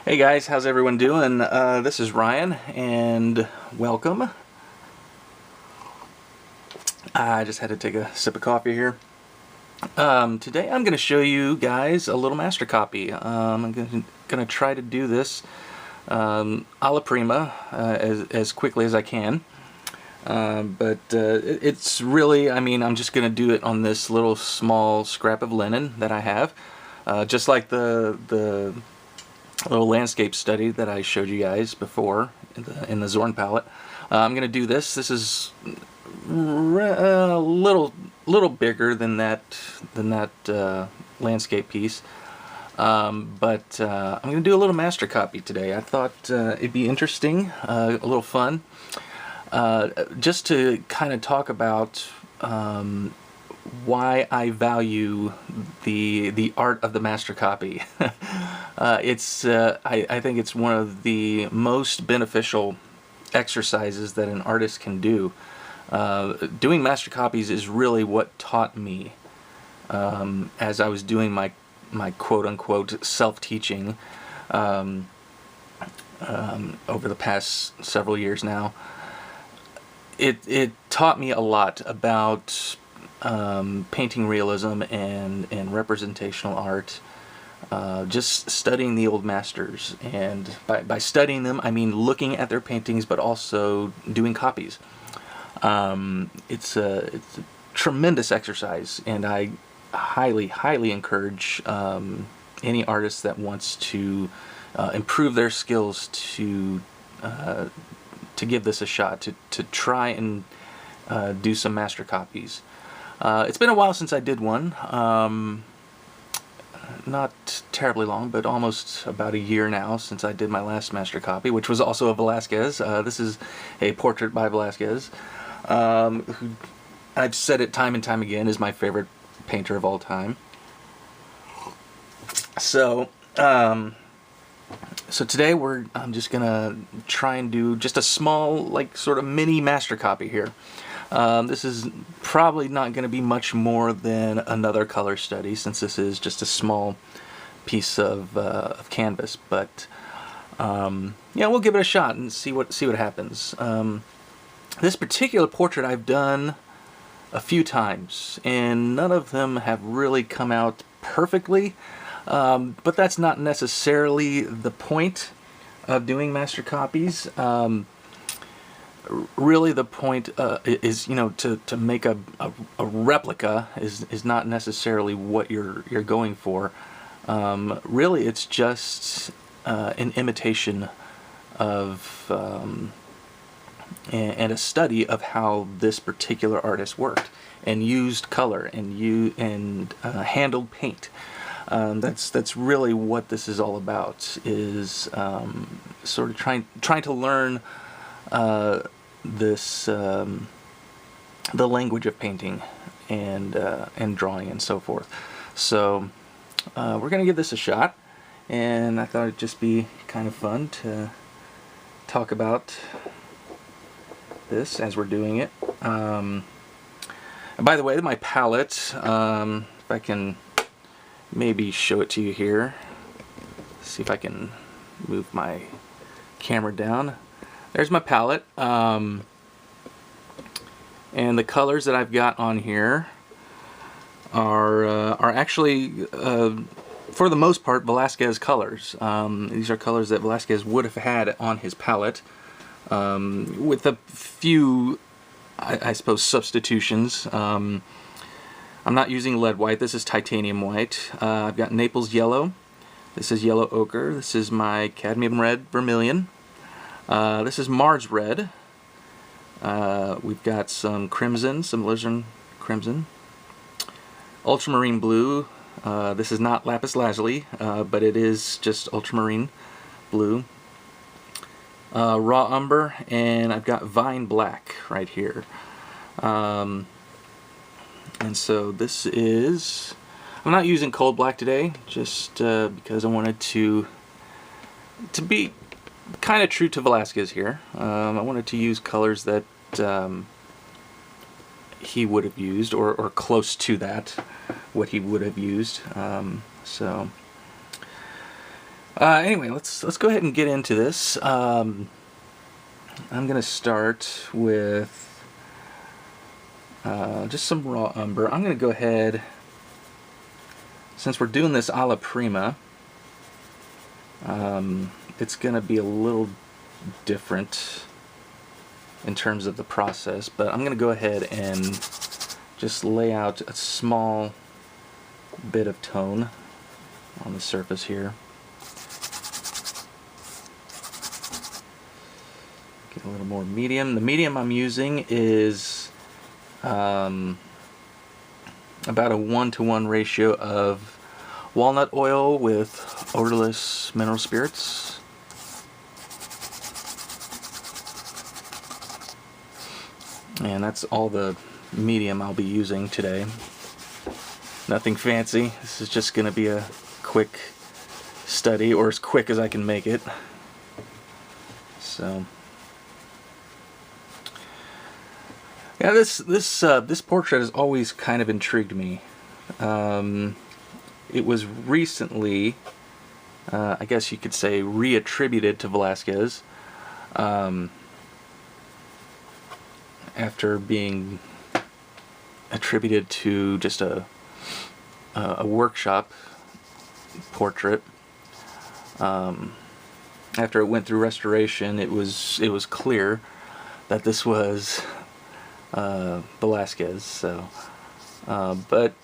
Hey guys, how's everyone doing? This is Ryan, and welcome. I just had to take a sip of coffee here. Today I'm going to show you guys a little master copy. I'm going to try to do this alla prima as quickly as I can. But it's really, I'm just going to do it on this little small scrap of linen that I have. Just like the little landscape study that I showed you guys before in the Zorn palette. I'm going to do this. This is a little bigger than that landscape piece. But I'm going to do a little master copy today. I thought it'd be interesting, a little fun, just to kind of talk about why I value the art of the master copy. I think it's one of the most beneficial exercises that an artist can do. Doing master copies is really what taught me as I was doing my quote-unquote self-teaching over the past several years now. It taught me a lot about painting realism and representational art. Just studying the old masters, and by studying them I mean looking at their paintings but also doing copies. It's a tremendous exercise, and I highly encourage any artist that wants to improve their skills to give this a shot, to try and do some master copies. It's been a while since I did one. Not terribly long, but almost about a year now since I did my last master copy, which was also a Velázquez. This is a portrait by Velázquez, who I've said it time and time again is my favorite painter of all time. So, so today I'm just gonna try and do just a small, like, sort of mini master copy here. This is probably not going to be much more than another color study, since this is just a small piece of canvas. But yeah, we'll give it a shot and see what happens. This particular portrait I've done a few times, and none of them have really come out perfectly. But that's not necessarily the point of doing master copies. Really, the point is, to make a replica is not necessarily what you're going for. Really, it's just an imitation of and a study of how this particular artist worked and used color and handled paint. That's really what this is all about. Is sort of trying to learn this the language of painting and drawing and so forth. So we're gonna give this a shot, and I thought it'd just be kind of fun to talk about this as we're doing it. And by the way, my palette, if I can maybe show it to you here, see if I can move my camera down. There's my palette, and the colors that I've got on here are actually, for the most part, Velázquez colors. These are colors that Velázquez would have had on his palette, with a few, I suppose, substitutions. I'm not using lead white. This is titanium white. I've got Naples yellow. This is yellow ochre. This is my cadmium red vermilion. This is Mars red. We've got some crimson, some alizarin crimson. Ultramarine blue. This is not lapis lazuli, but it is just ultramarine blue. Raw umber, and I've got vine black right here. And so this is, I'm not using cold black today, just because I wanted to be kind of true to Velázquez here. I wanted to use colors that he would have used, or close to that, what he would have used. So Anyway, let's go ahead and get into this. I'm gonna start with just some raw umber. I'm gonna go ahead, since we're doing this a la prima. It's gonna be a little different in terms of the process, but I'm gonna go ahead and just lay out a small bit of tone on the surface here. Get a little more medium. The medium I'm using is about a 1-to-1 ratio of walnut oil with odorless mineral spirits. And that's all the medium I'll be using today. Nothing fancy. This is just going to be a quick study, or as quick as I can make it. So, yeah, this portrait has always kind of intrigued me. It was recently, I guess you could say, reattributed to Velázquez after being attributed to just a workshop portrait. After it went through restoration, it was clear that this was Velázquez. So, but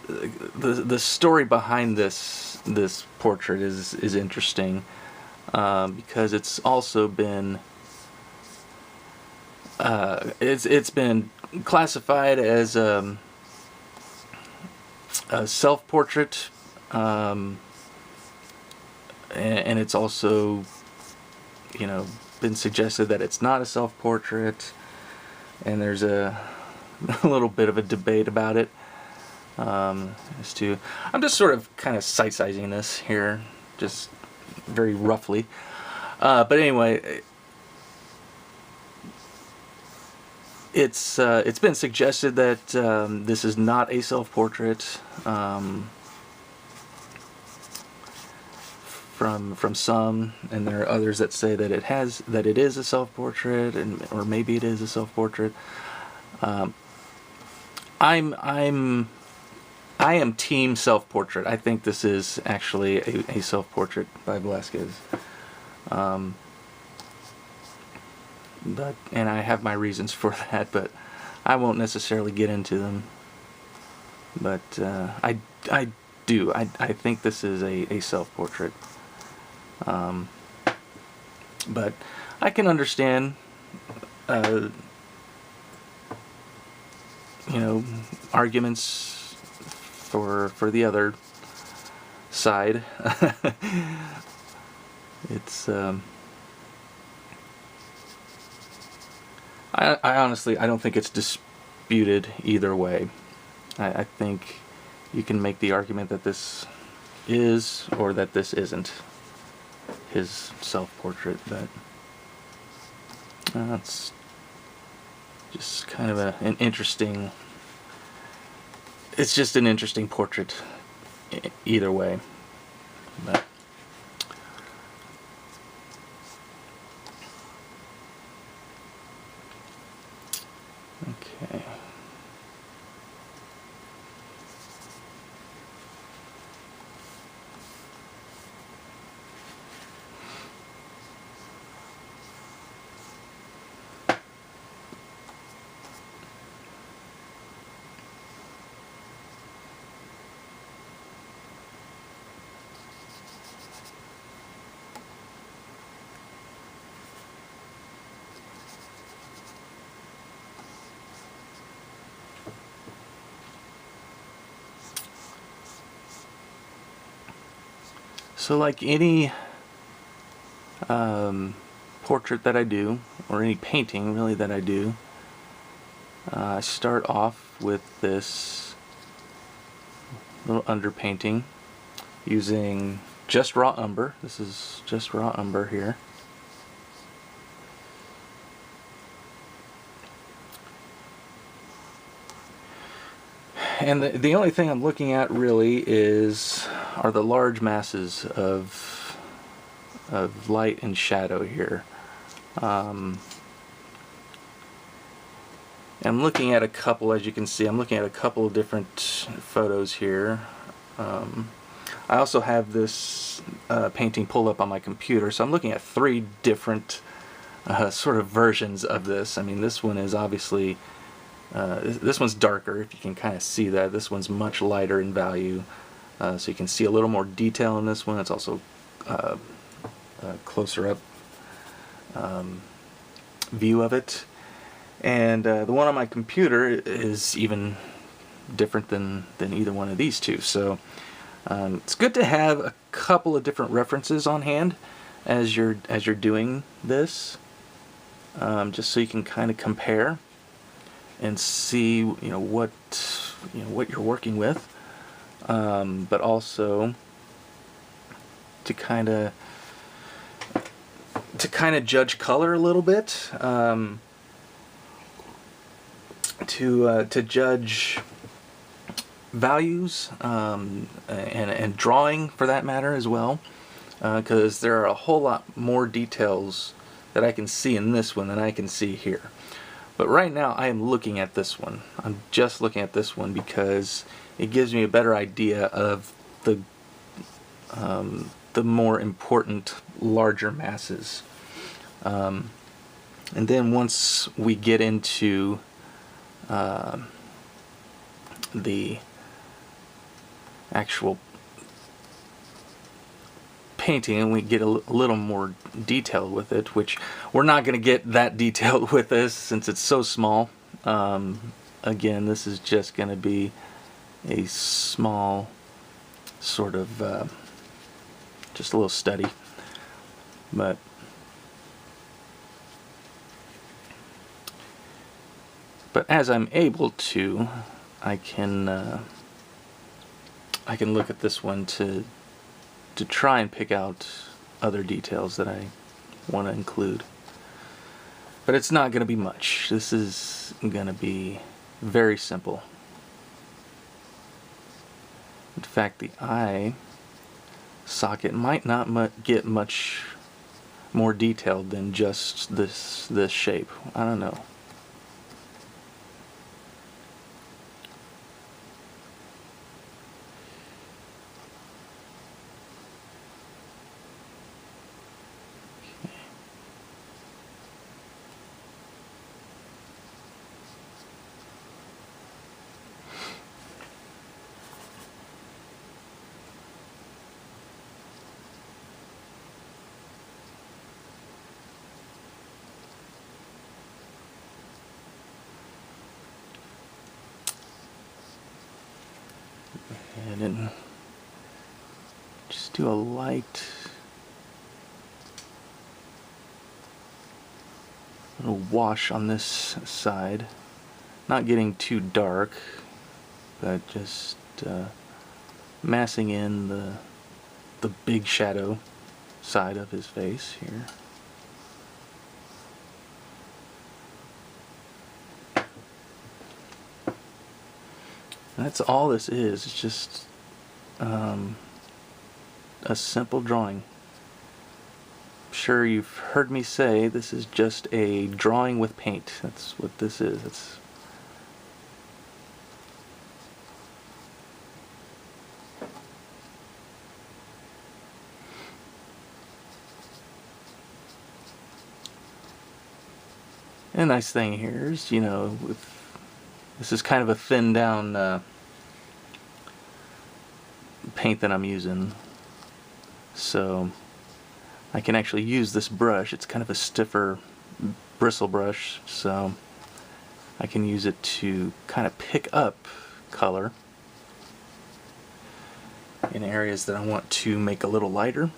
the story behind this portrait is interesting, because it's also been it's been classified as a self-portrait, and it's also, you know, been suggested that it's not a self-portrait, and there's a little bit of a debate about it. As to, I'm just sort of kind of sight-sizing this here, just very roughly. But anyway, it's been suggested that this is not a self-portrait from some, and there are others that say that it is a self-portrait, or maybe it is a self-portrait. I am team self-portrait. I think this is actually a self-portrait by Velázquez. And I have my reasons for that, but I won't necessarily get into them. But I do. I think this is a self-portrait. But I can understand, you know, arguments for the other side. It's I honestly, I don't think it's disputed either way. I think you can make the argument that this is, or that this isn't, his self-portrait, but it's just kind of an interesting, it's just an interesting portrait either way. But okay. So like any portrait that I do, or any painting really that I do, I start off with this little underpainting using just raw umber. This is just raw umber here. And the only thing I'm looking at really is are the large masses of light and shadow here. I'm looking at a couple, as you can see, I'm looking at a couple of different photos here. I also have this painting pulled up on my computer, so I'm looking at 3 different sort of versions of this. I mean, this one is obviously, this one's darker, if you can kind of see that. This one's much lighter in value, so you can see a little more detail in this one. It's also a closer up view of it. And the one on my computer is even different than either one of these two. So it's good to have a couple of different references on hand as you're doing this, just so you can kind of compare and see what you're working with, but also to kind of judge color a little bit, to judge values, and drawing for that matter as well, because there are a whole lot more details that I can see in this one than I can see here. But right now I am looking at this one. I'm just looking at this one because it gives me a better idea of the more important, larger masses. And then once we get into the actual painting and we get a little more detailed with it, which we're not going to get that detailed with this since it's so small. Again, this is just going to be a small sort of just a little study, but as I'm able to, I can look at this one to try and pick out other details that I want to include. But it's not going to be much. This is going to be very simple. In fact, the eye socket might not get much more detailed than just this shape. I don't know. And then just do a light little wash on this side, not getting too dark, but just massing in the big shadow side of his face here. That's all this is. It's just a simple drawing. I'm sure you've heard me say this is just a drawing with paint. That's what this is. And the nice thing here is, this is kind of a thinned down paint that I'm using, so I can actually use this brush. It's kind of a stiffer bristle brush, so I can use it to kind of pick up color in areas that I want to make a little lighter.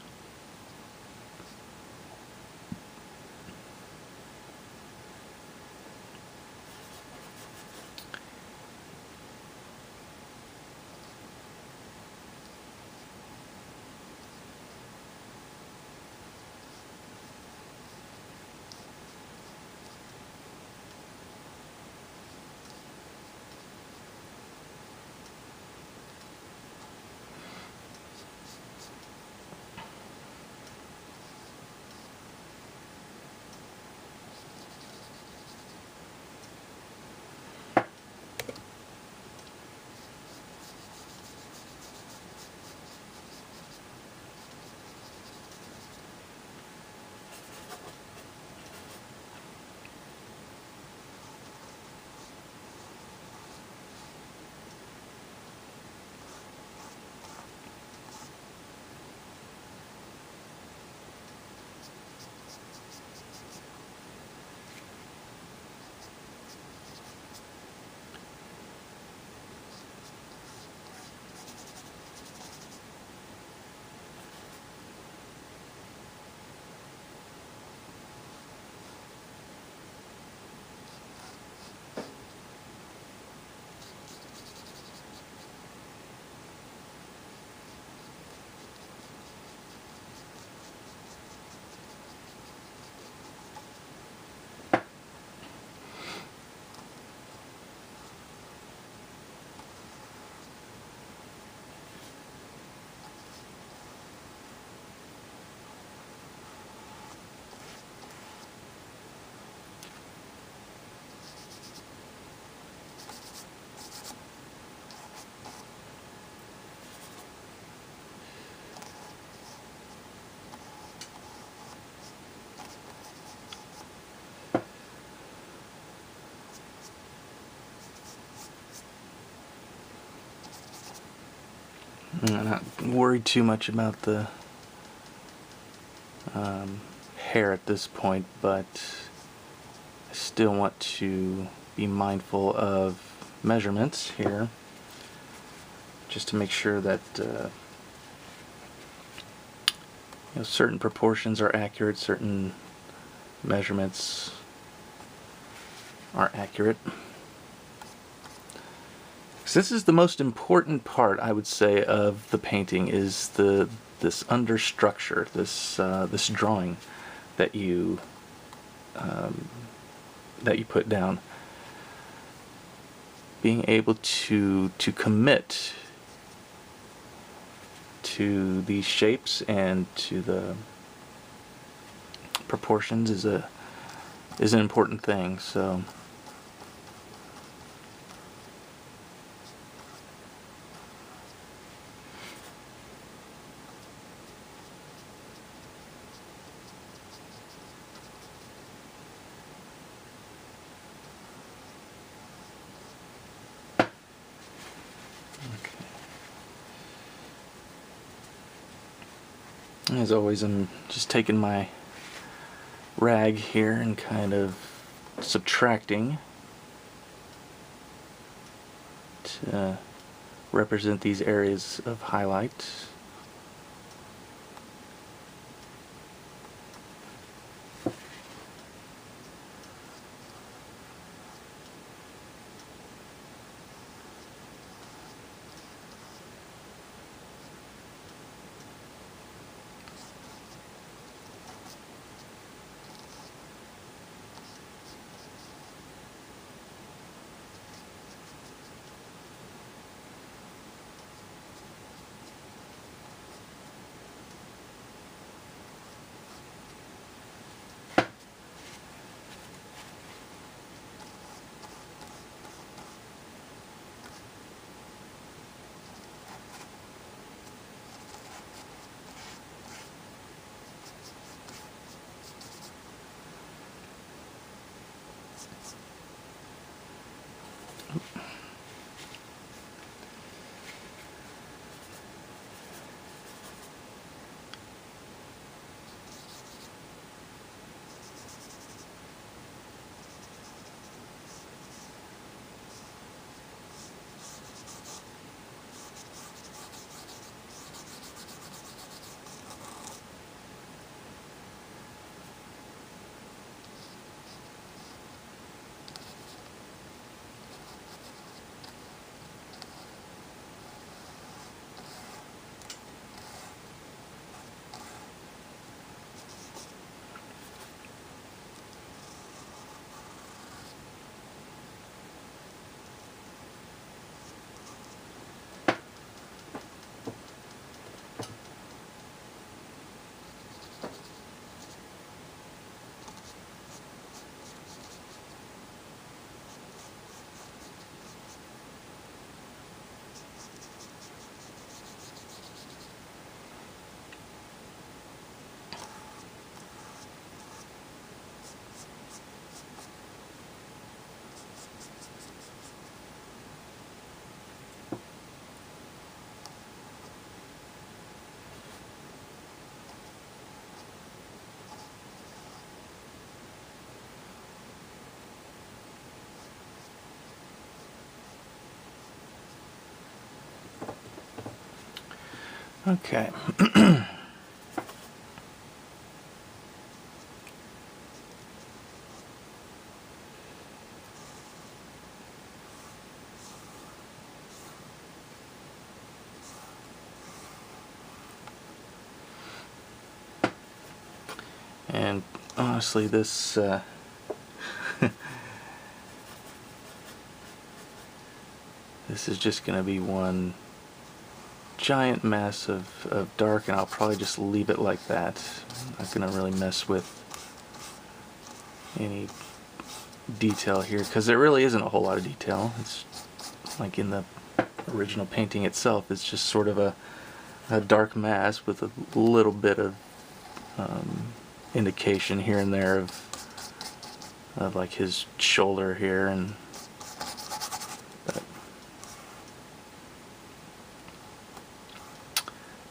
I'm not worried too much about the hair at this point, but I still want to be mindful of measurements here, just to make sure that certain proportions are accurate, certain measurements are accurate. So this is the most important part, I would say, of the painting, is this understructure, this drawing that you put down. Being able to commit to these shapes and to the proportions is an important thing. So as always, I'm just taking my rag here and kind of subtracting to represent these areas of highlight. Okay. And honestly, this this is just going to be one giant mess of dark, and I'll probably just leave it like that. I'm not going to really mess with any detail here, because there really isn't a whole lot of detail. It's like in the original painting itself, it's just sort of a dark mass with a little bit of indication here and there of like his shoulder here, and but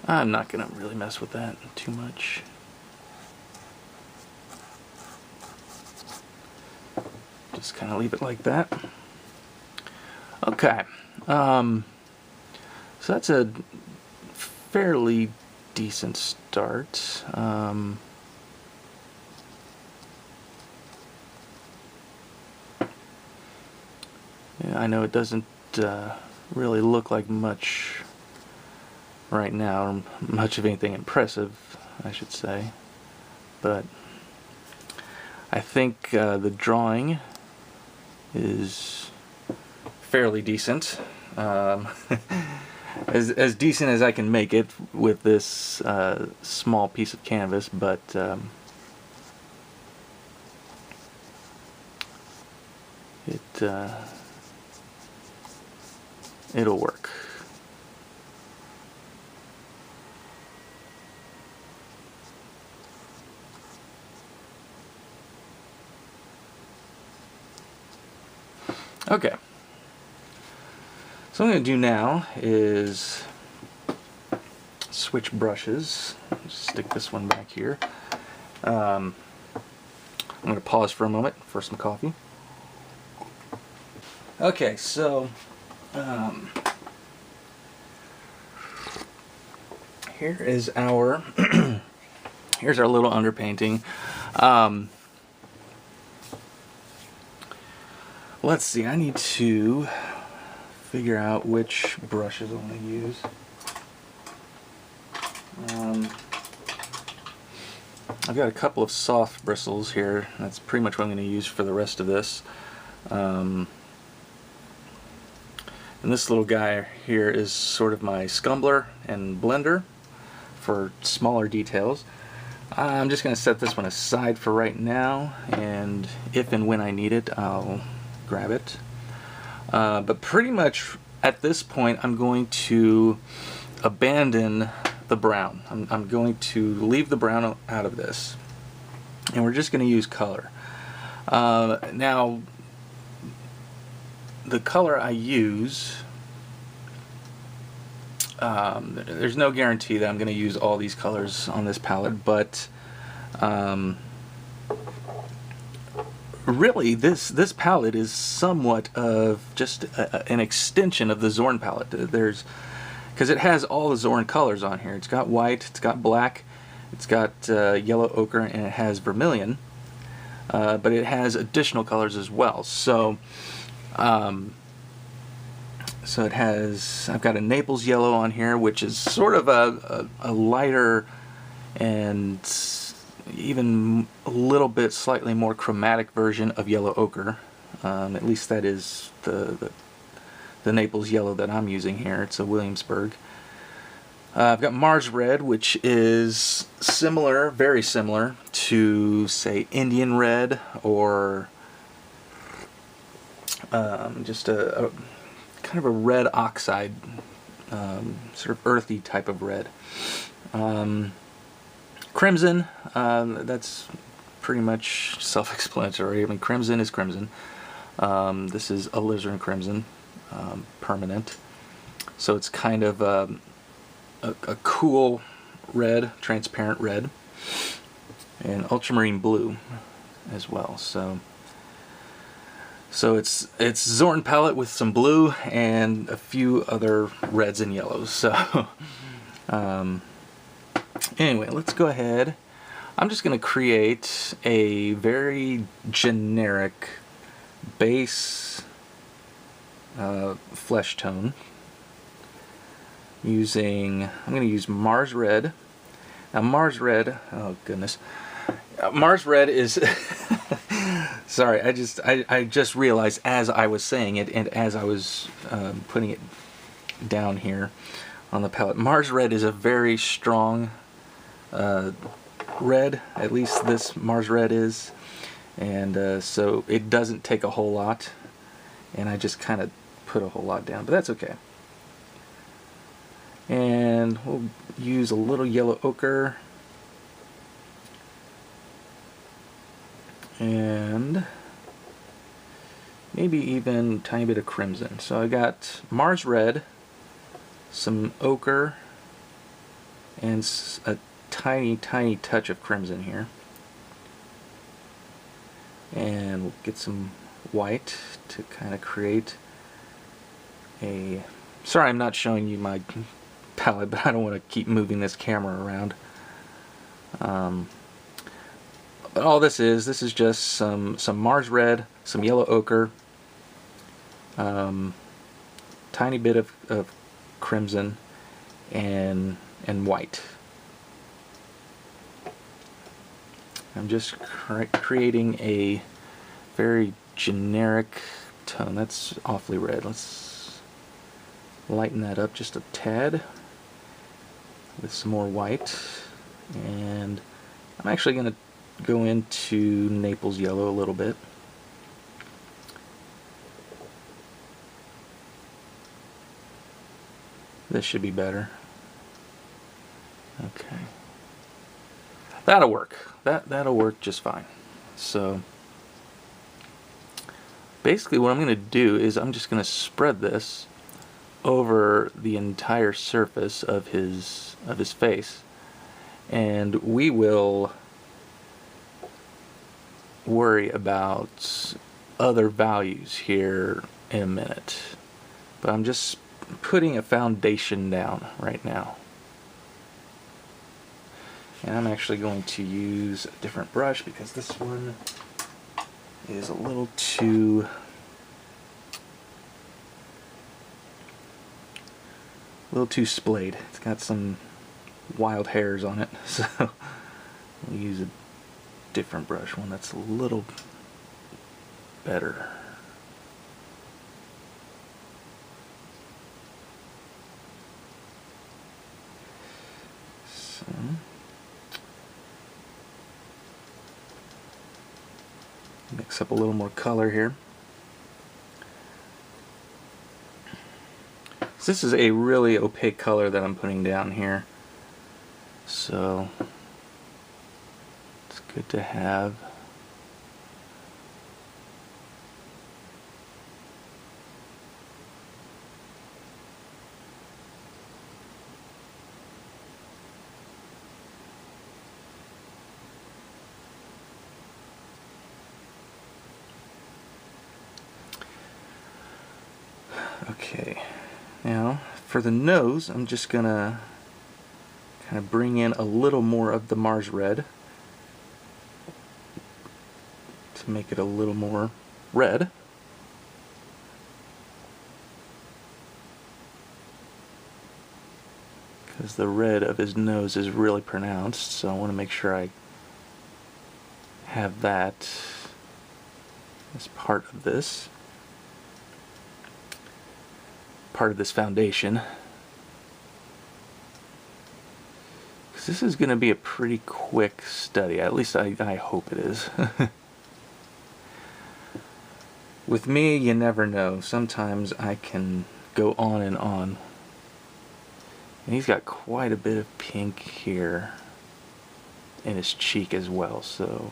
I'm not gonna really mess with that too much. Just kind of leave it like that. Okay, so that's a fairly decent start. Yeah, I know it doesn't really look like much right now, or much of anything impressive, I should say, but I think the drawing is fairly decent. As decent as I can make it with this small piece of canvas, but it'll work. Okay. So what I'm going to do now is switch brushes. Just stick this one back here. I'm going to pause for a moment for some coffee. Okay, so here is our here's our little underpainting. Let's see, I need to figure out which brushes I want to use. I've got a couple of soft bristles here. That's pretty much what I'm going to use for the rest of this. And this little guy here is sort of my scumbler and blender for smaller details. I'm just going to set this one aside for right now, and if and when I need it, I'll grab it. But pretty much at this point I'm going to abandon the brown. I'm going to leave the brown out of this, and we're just going to use color. Now the color I use, there's no guarantee that I'm going to use all these colors on this palette, but really this palette is somewhat of just an extension of the Zorn palette. Because it has all the Zorn colors on here. It's got white, it's got black, it's got yellow ochre, and it has vermilion, but it has additional colors as well. So so it has, I've got a Naples yellow on here, which is sort of a lighter and even a little bit slightly more chromatic version of yellow ochre. At least that is the Naples yellow that I'm using here. It's a Williamsburg. I've got Mars red, which is similar, very similar to, say, Indian red, or just a kind of a red oxide, sort of earthy type of red. Crimson, that's pretty much self-explanatory. I mean, crimson is crimson. This is alizarin crimson, permanent. So it's kind of a cool red, transparent red, and ultramarine blue as well. So it's Zorn palette with some blue and a few other reds and yellows. So anyway, let's go ahead. I'm just going to create a very generic base flesh tone using, I'm going to use Mars red. Now Mars red, oh goodness, Mars red is sorry, I just realized as I was saying it and as I was putting it down here on the palette, Mars red is a very strong red, at least this Mars red is, and so it doesn't take a whole lot, and I just kind of put a whole lot down, but that's okay. And we'll use a little yellow ochre and maybe even a tiny bit of crimson. So I got Mars red, some ochre, and a tiny touch of crimson here. And we'll get some white to kind of create a... Sorry I'm not showing you my palette, but I don't want to keep moving this camera around. But all this is just some Mars red, some yellow ochre, tiny bit of crimson, and white. I'm just creating a very generic tone. That's awfully red. Let's lighten that up just a tad with some more white. And I'm actually going to go into Naples yellow a little bit. This should be better. Okay. That'll work. That'll work just fine. So basically what I'm going to do is I'm just going to spread this over the entire surface of his face, and we will worry about other values here in a minute. But I'm just putting a foundation down right now. And I'm actually going to use a different brush because this one is a little too splayed. It's got some wild hairs on it, so we'll use a different brush, one that's a little better. So mix up a little more color here. So this is a really opaque color that I'm putting down here, so it's good to have. Okay, now for the nose, I'm just gonna kind of bring in a little more of the Mars red to make it a little more red. Because the red of his nose is really pronounced, so I want to make sure I have that as part of this foundation. Because this is going to be a pretty quick study, at least I hope it is. With me, you never know. Sometimes I can go on and on. And he's got quite a bit of pink here in his cheek as well, so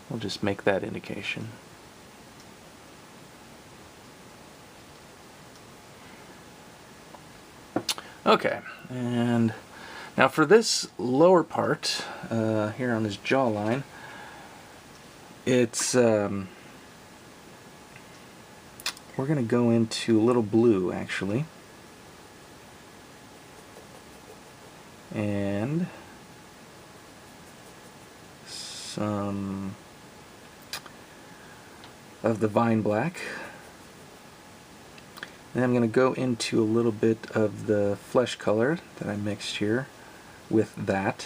we'll just make that indication. Okay, and now for this lower part here on his jawline, it's we're going to go into a little blue actually, and some of the vine black. And I'm going to go into a little bit of the flesh color that I mixed here with that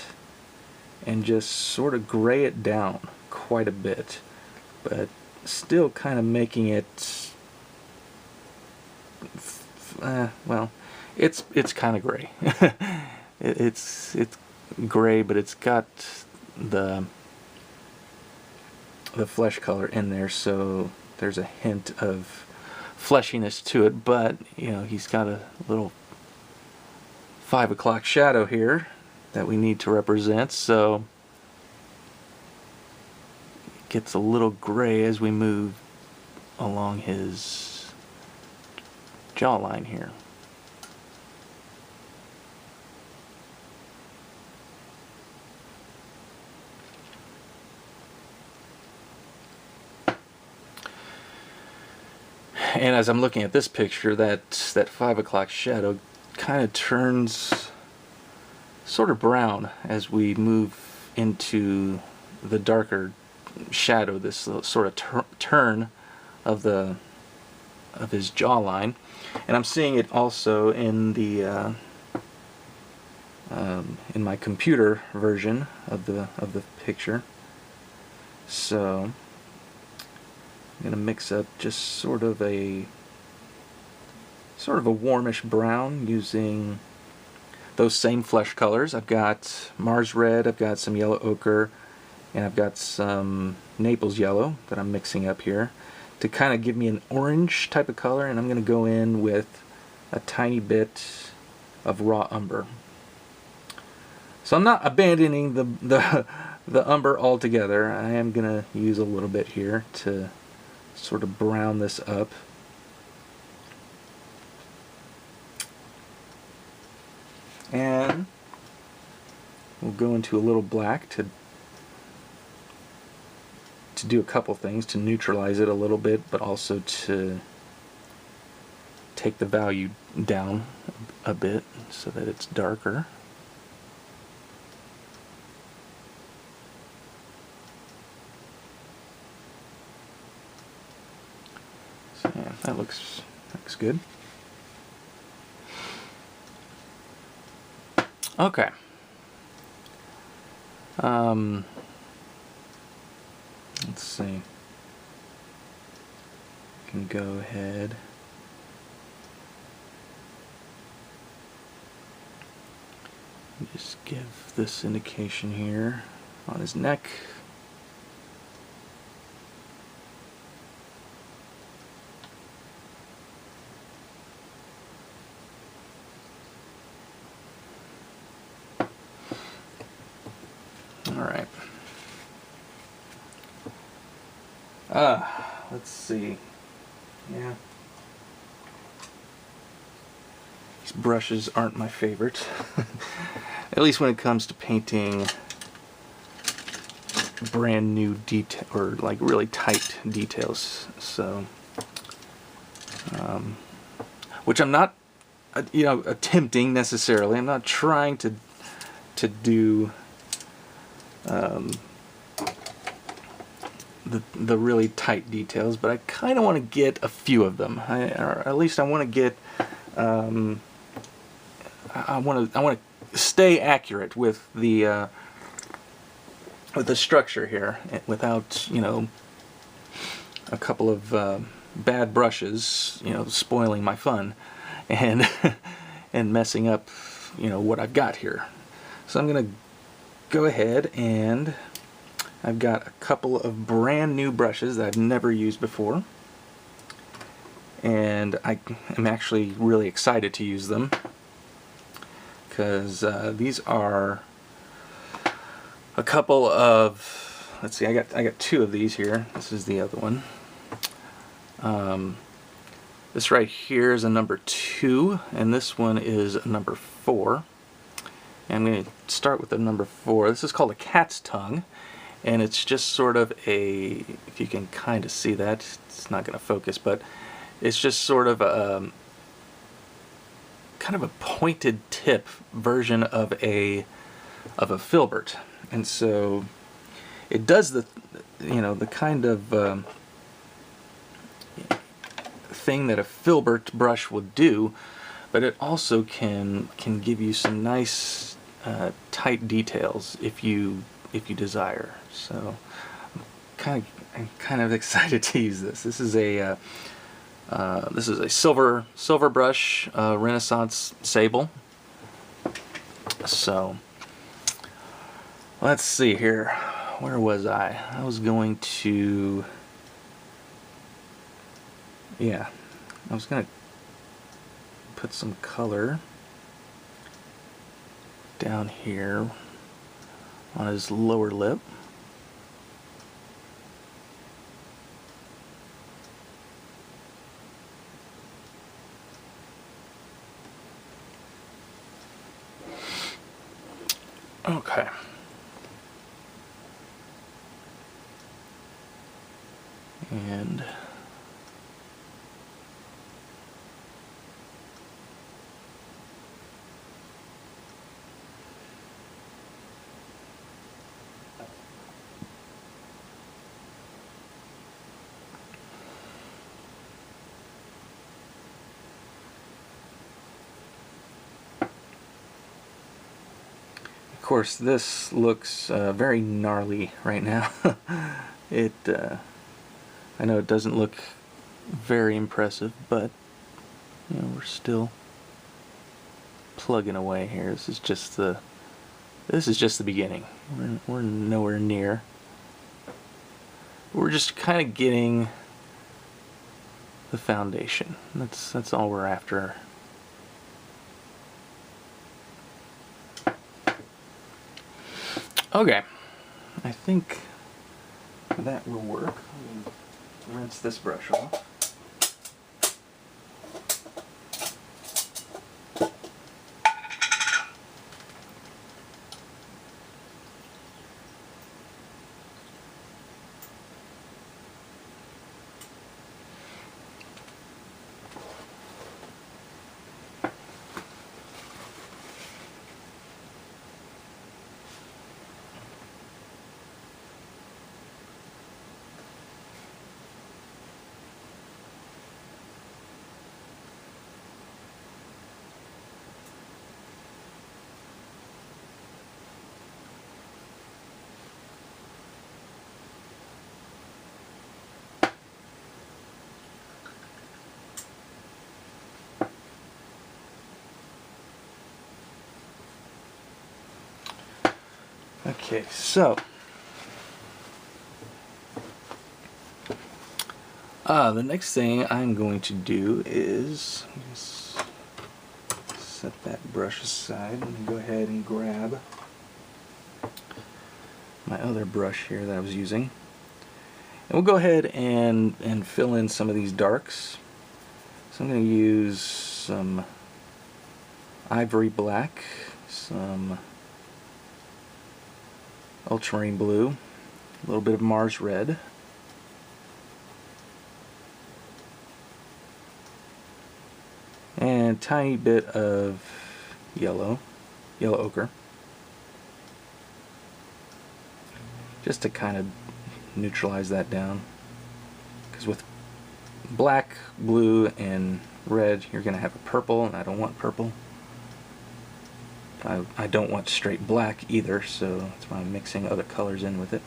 and just sort of gray it down quite a bit, but still kind of making it well, it's kind of gray. it's gray, but it's got the flesh color in there, so there's a hint of fleshiness to it, but you know, he's got a little 5 o'clock shadow here that we need to represent, so it gets a little gray as we move along his jawline here. And as I'm looking at this picture, that 5 o'clock shadow kind of turns sort of brown as we move into the darker shadow, this sort of turn of his jawline. And I'm seeing it also in the in my computer version of the picture. So I'm going to mix up just sort of a warmish brown using those same flesh colors. I've got Mars red, I've got some yellow ochre, and I've got some Naples yellow that I'm mixing up here to kind of give me an orange type of color. And I'm going to go in with a tiny bit of raw umber. So I'm not abandoning the umber altogether. I am going to use a little bit here to sort of brown this up. And we'll go into a little black to do a couple things, to neutralize it a little bit, but also to take the value down a bit so that it's darker. So yeah, that looks good. Okay. Let's see. Can go ahead. Just give this indication here on his neck. Alright. Let's see. Yeah. These brushes aren't my favorite. At least when it comes to painting brand new detail, or like really tight details. So, which I'm not, attempting necessarily. I'm not trying to do the really tight details, but I kind of want to get a few of them. Or at least I want to get. I want to stay accurate with the structure here, without a couple of bad brushes spoiling my fun and and messing up what I've got here. So I'm gonna go ahead, and I've got a couple of brand new brushes that I've never used before, and I am actually really excited to use them, because these are a couple of, let's see, I got two of these here. This is the other one. This right here is a number 2, and this one is a number 4. And I'm going to start with the number 4. This is called a cat's tongue, and it's just sort of a, if you can kind of see that, it's not going to focus, but it's just sort of a kind of a pointed tip version of a filbert. And so it does the the kind of thing that a filbert brush would do, but it also can give you some nice tight details if you desire. So I'm kind of excited to use this. This is a silver brush, Renaissance sable. So let's see here. Where was I? I was going to, yeah, I was going to put some color down here on his lower lip. Okay. And course, this looks very gnarly right now. I know it doesn't look very impressive, but you know, we're still plugging away here. This is just the beginning. We're nowhere near. We're just kind of getting the foundation. That's all we're after. Okay, I think that will work. Let me rinse this brush off. Okay, so the next thing I'm going to do is just set that brush aside and go ahead and grab my other brush here that I was using. And we'll go ahead and fill in some of these darks. So I'm going to use some ivory black, some ultramarine blue, a little bit of Mars red, and a tiny bit of yellow ochre, just to kind of neutralize that down, because with black, blue, and red you're going to have a purple, and I don't want purple. I don't want straight black either, so that's why I'm mixing other colors in with it.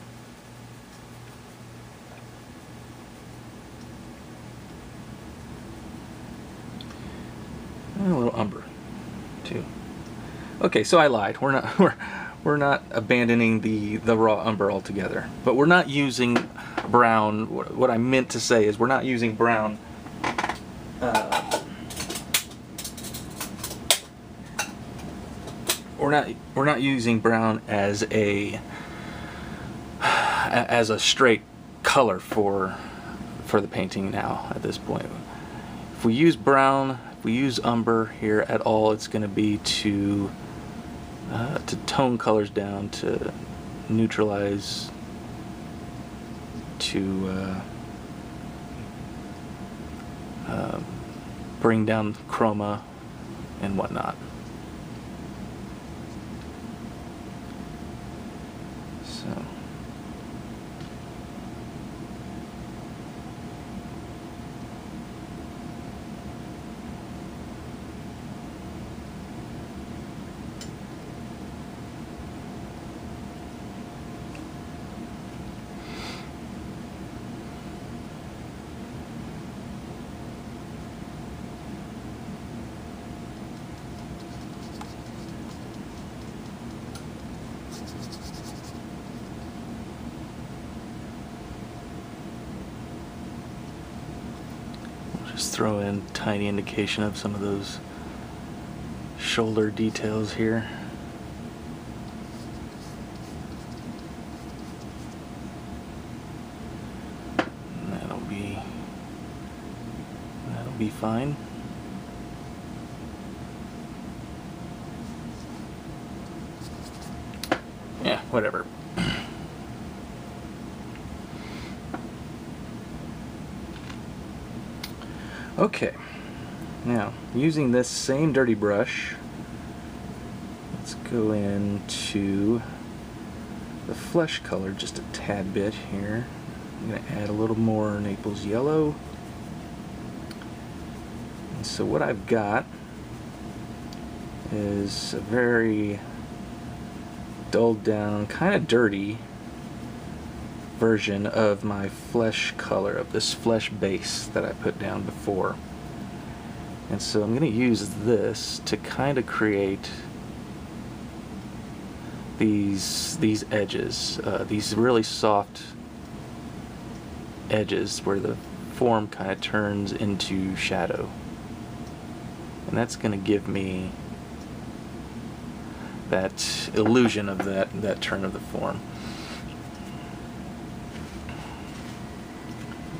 And a little umber too. Okay, so I lied. We're not abandoning the raw umber altogether, but we're not using brown. What I meant to say is we're not using brown. We're not using brown as a straight color for the painting now at this point. If we use brown, if we use umber here at all, it's going to be to tone colors down, to neutralize, to bring down chroma and whatnot. So just throw in tiny indication of some of those shoulder details here. And that'll be fine. Yeah, whatever. Okay, now using this same dirty brush, let's go into the flesh color just a tad bit here. I'm going to add a little more Naples yellow. And so what I've got is a very dulled down, kind of dirty version of my flesh color, of this flesh base that I put down before. And so I'm going to use this to kind of create these edges, these really soft edges where the form kind of turns into shadow. And that's going to give me that illusion of that turn of the form.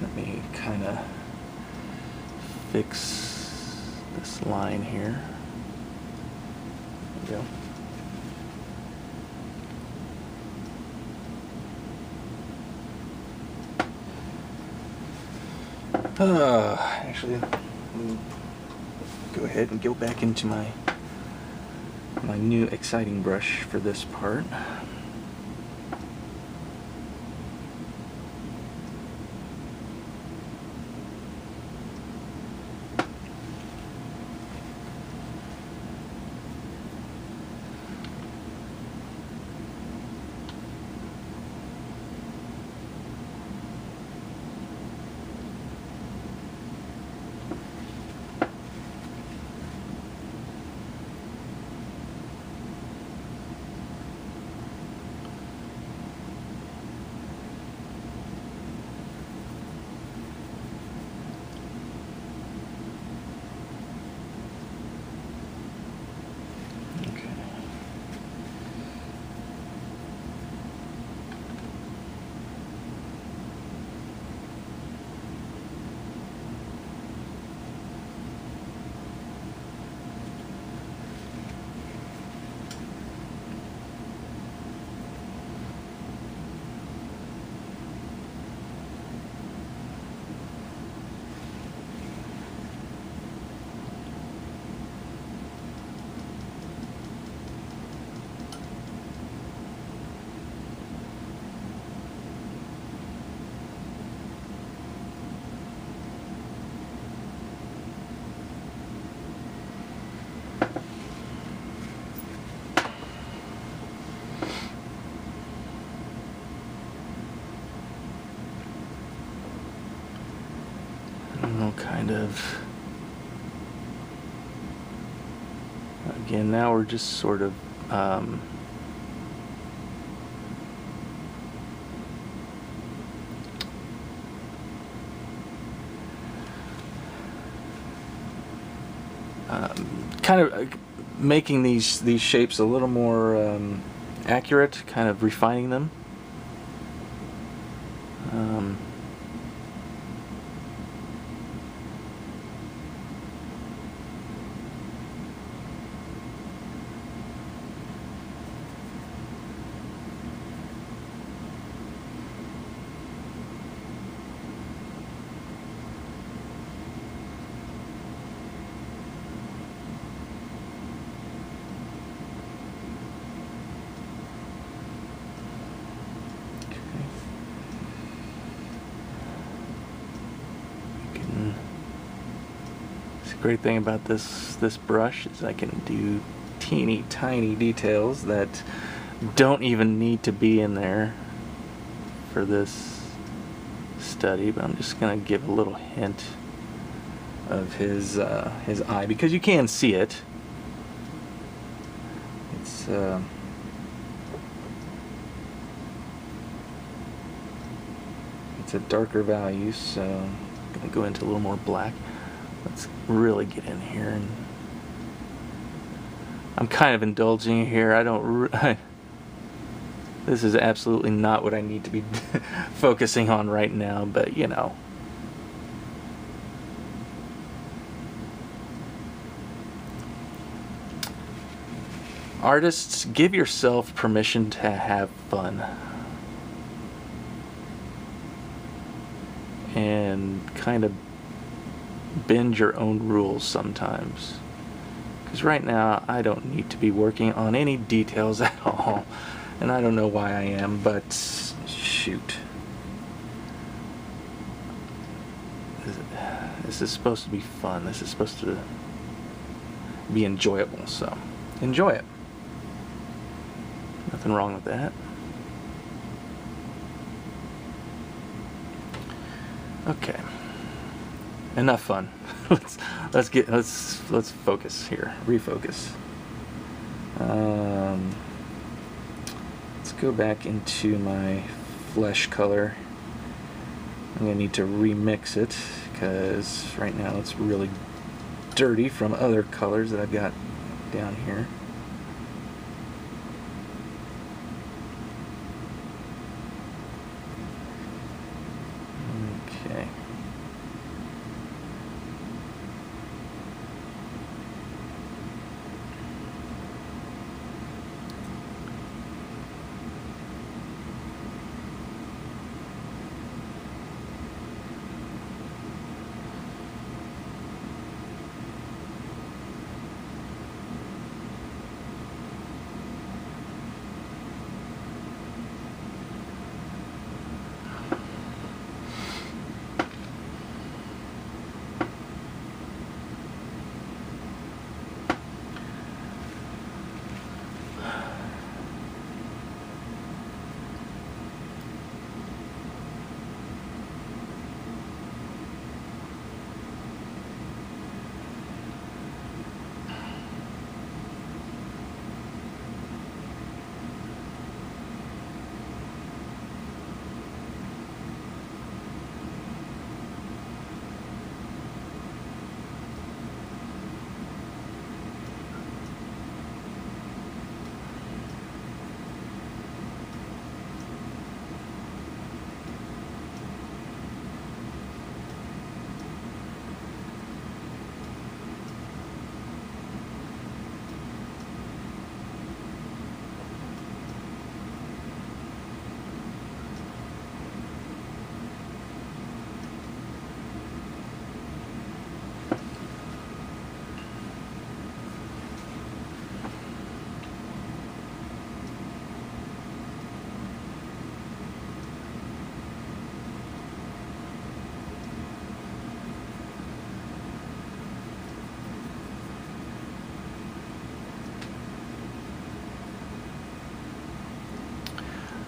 Let me kind of fix this line here. There we go. Actually, let me go ahead and go back into my new exciting brush for this part. Kind of, again, now we're just sort of kind of making these shapes a little more accurate, kind of refining them. Great thing about this brush is I can do teeny tiny details that don't even need to be in there for this study, but I'm just gonna give a little hint of his eye, because you can see it. It's a darker value, so I'm gonna go into a little more black. Let's really get in here, and I'm kind of indulging here. I don't. This is absolutely not what I need to be focusing on right now, but you know. Artists, give yourself permission to have fun. And kind of bend your own rules sometimes, because right now I don't need to be working on any details at all, and I don't know why I am, but shoot, this is supposed to be fun, this is supposed to be enjoyable, so enjoy it. Nothing wrong with that. Okay. Enough fun. let's focus here. Refocus. Let's go back into my flesh color. I'm gonna need to remix it because right now it's really dirty from other colors that I've got down here. Okay.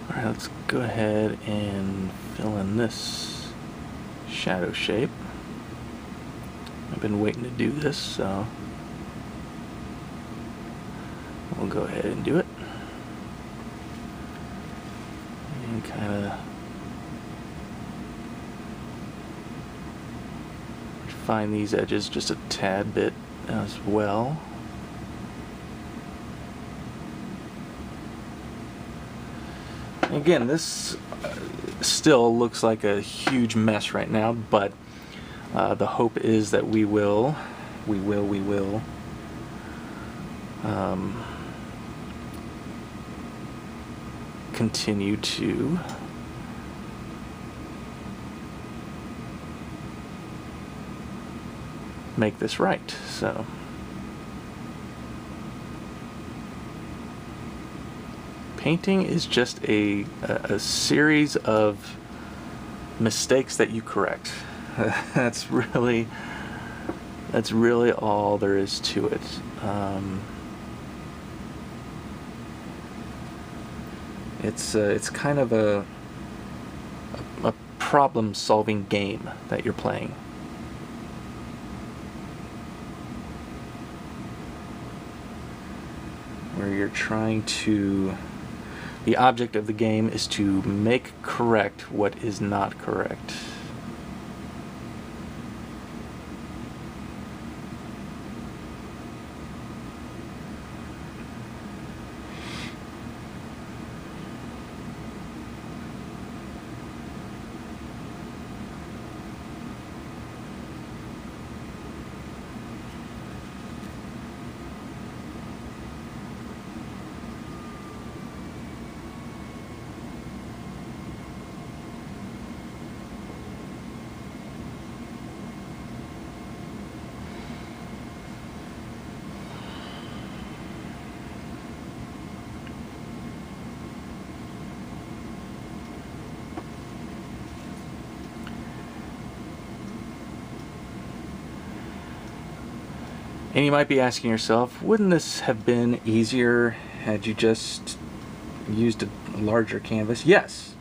Alright, let's go ahead and fill in this shadow shape. I've been waiting to do this, so we'll go ahead and do it. And kind of refine these edges just a tad bit as well. Again, this still looks like a huge mess right now, but the hope is that we will continue to make this right. So painting is just a series of mistakes that you correct. That's really all there is to it. It's kind of a problem-solving game that you're playing. Where you're trying to... The object of the game is to make correct what is not correct. And you might be asking yourself, wouldn't this have been easier had you just used a larger canvas, yes,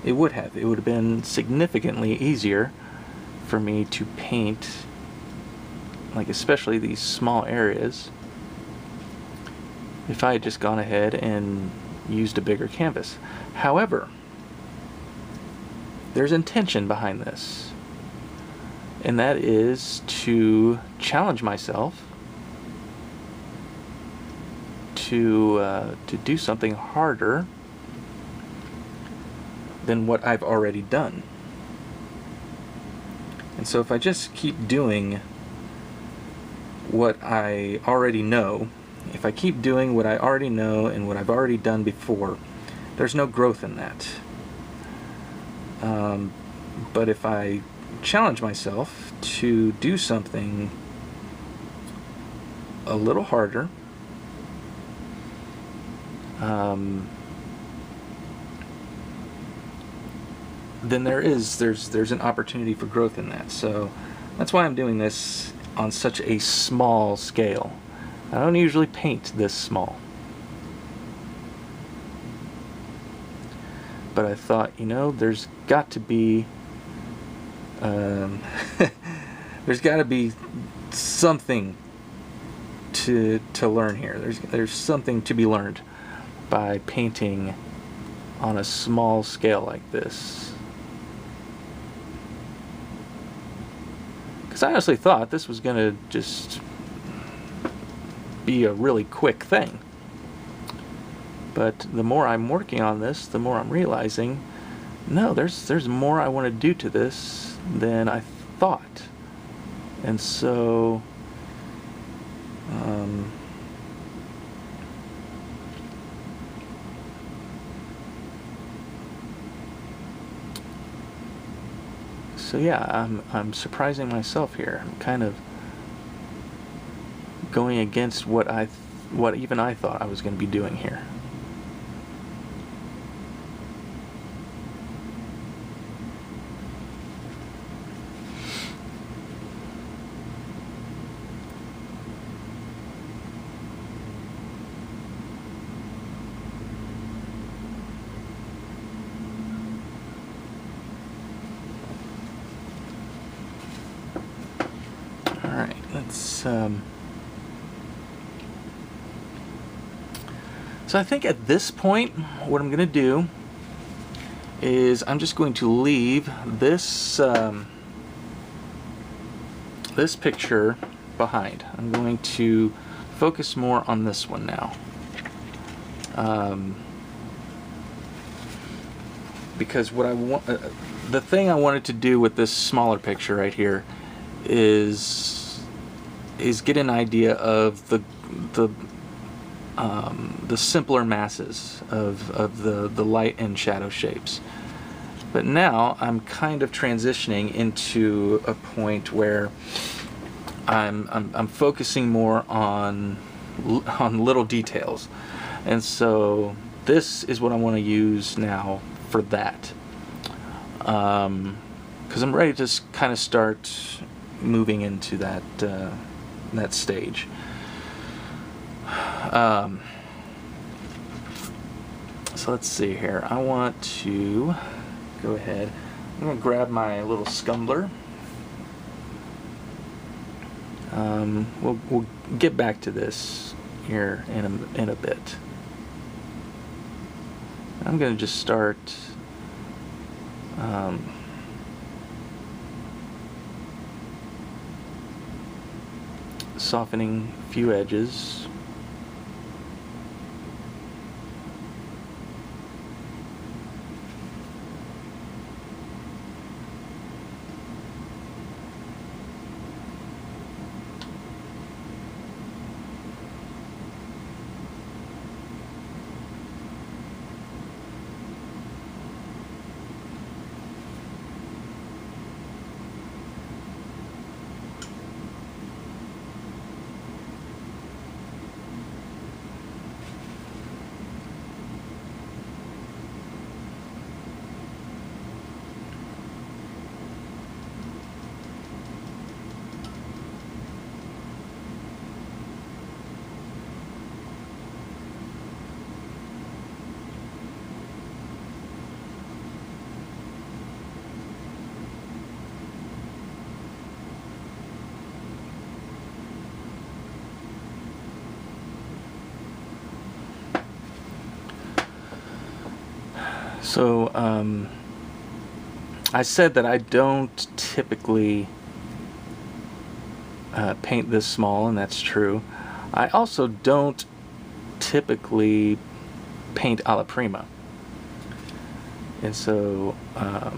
it would have. It would have been significantly easier for me to paint, like especially these small areas, if I had just gone ahead and used a bigger canvas. However, there's intention behind this, and that is to challenge myself to do something harder than what I've already done. And so if I just keep doing what I already know, if I keep doing what I already know and what I've already done before, there's no growth in that. But if I challenge myself to do something a little harder, then there's an opportunity for growth in that. So that's why I'm doing this on such a small scale. I don't usually paint this small. But I thought, there's got to be there's got to be something to learn here. There's something to be learned by painting on a small scale like this. Because I honestly thought this was going to just be a really quick thing. But the more I'm working on this, the more I'm realizing, no, there's more I want to do to this than I thought. And so yeah, I'm surprising myself here. I'm kind of going against what even I thought I was going to be doing here. So I think at this point, what I'm going to do is I'm just going to leave this this picture behind. I'm going to focus more on this one now. Because what I want, the thing I wanted to do with this smaller picture right here is get an idea of the simpler masses of the light and shadow shapes. But now I'm kind of transitioning into a point where I'm focusing more on little details, and so this is what I want to use now for that. Because I'm ready to kind of start moving into that stage. So let's see here. I want to go ahead. I'm going to grab my little scumbler. We'll get back to this here in a bit. I'm going to just start softening a few edges. So, I said that I don't typically paint this small, and that's true. I also don't typically paint alla prima. And so, I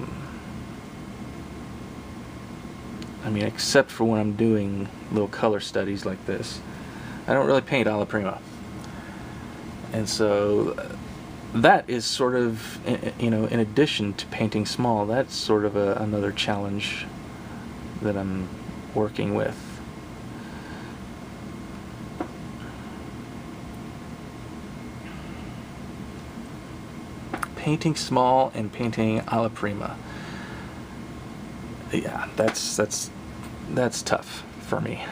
mean, except for when I'm doing little color studies like this, I don't really paint alla prima. And so that is sort of, you know, in addition to painting small, that's sort of another challenge that I'm working with. Painting small and painting alla prima. Yeah, that's tough for me.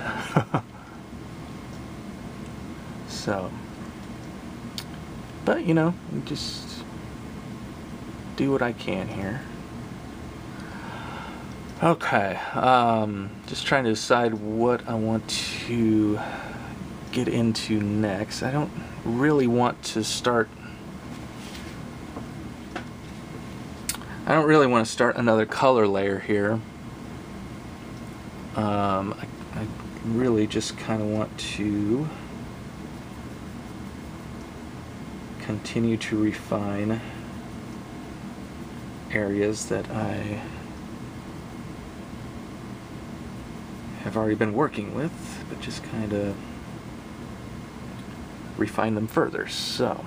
So, but you know, just do what I can here. Okay, just trying to decide what I want to get into next. I don't really want to start another color layer here. I really just kind of want to continue to refine areas that I have already been working with, but just kind of refine them further. So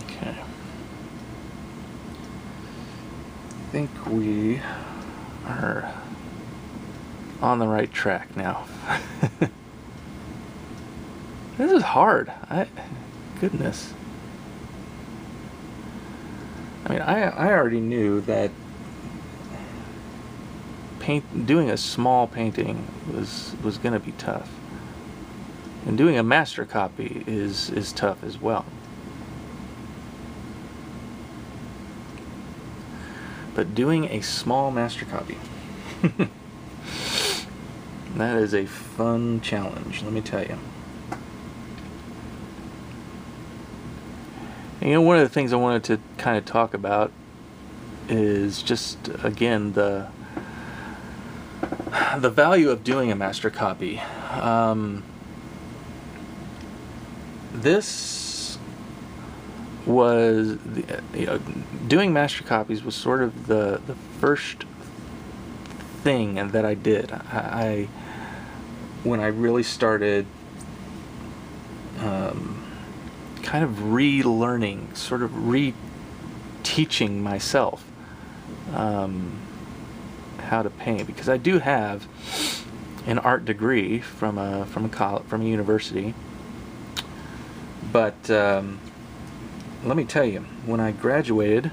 okay. I think we are on the right track now. This is hard. Goodness. I mean, I already knew that doing a small painting was going to be tough, and doing a master copy is tough as well. But doing a small master copy, that is a fun challenge, let me tell you. And, you know, one of the things I wanted to kind of talk about is just, again, the value of doing a master copy. This was, doing master copies was sort of the first thing that I did. When I really started kind of relearning, sort of reteaching myself how to paint, because I do have an art degree from a university, but let me tell you, when I graduated,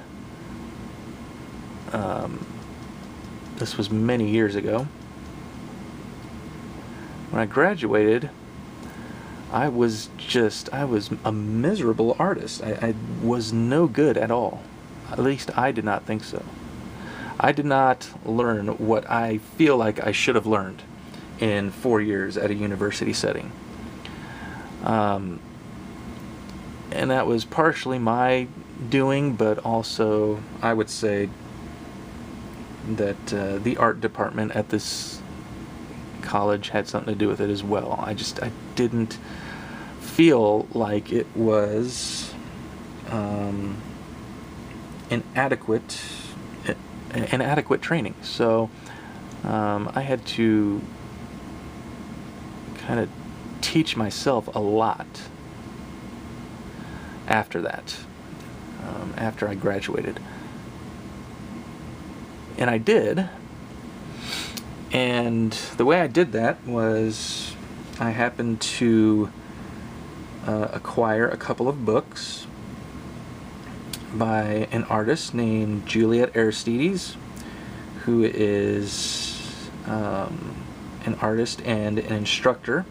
this was many years ago. When I graduated, I was a miserable artist. I was no good at all. At least I did not think so. I did not learn what I feel like I should have learned in 4 years at a university setting. And that was partially my doing, but also I would say that the art department at this college had something to do with it as well. I didn't feel like it was an adequate training. So I had to kind of teach myself a lot after that, after I graduated. And I did. And the way I did that was I happened to acquire a couple of books by an artist named Juliet Aristides, who is an artist and an instructor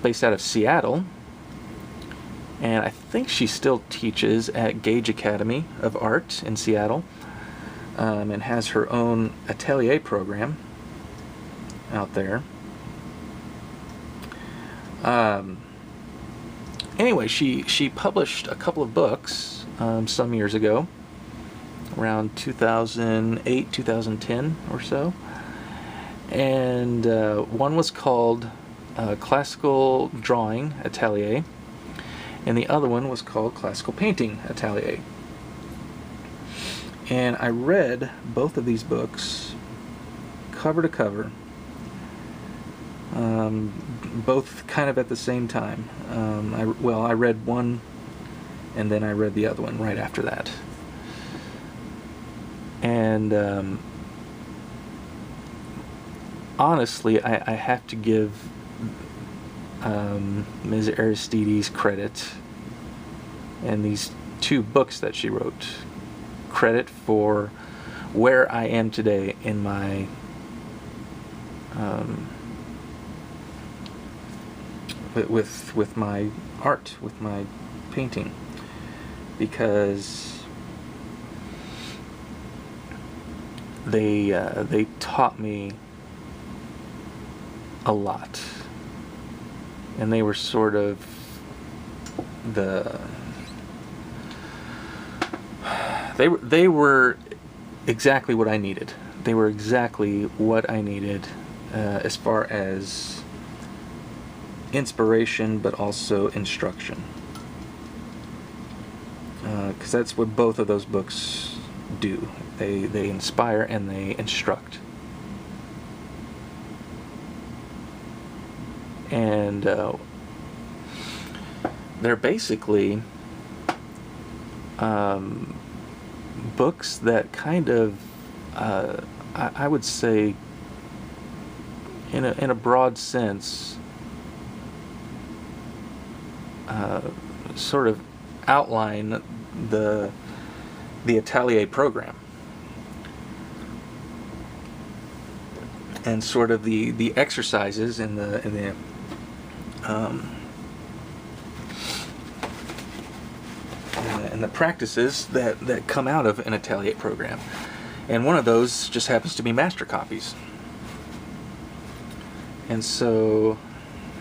based out of Seattle. And I think she still teaches at Gage Academy of Art in Seattle, and has her own atelier program out there. Anyway, she published a couple of books some years ago, around 2008, 2010 or so. And one was called Classical Drawing Atelier, and the other one was called Classical Painting Atelier. And I read both of these books cover to cover, both kind of at the same time. I read one and then I read the other one right after that. And honestly, I have to give Ms. Aristides credit, and these two books that she wrote, credit for where I am today in my with my art, with my painting, because they taught me a lot, and they were sort of they were exactly what I needed. They were exactly what I needed as far as inspiration, but also instruction. Because that's what both of those books do. They inspire and they instruct. And they're basically books that kind of, I would say, in a broad sense, sort of outline the atelier program, and sort of the exercises and the practices that come out of an atelier program. And one of those just happens to be master copies. And so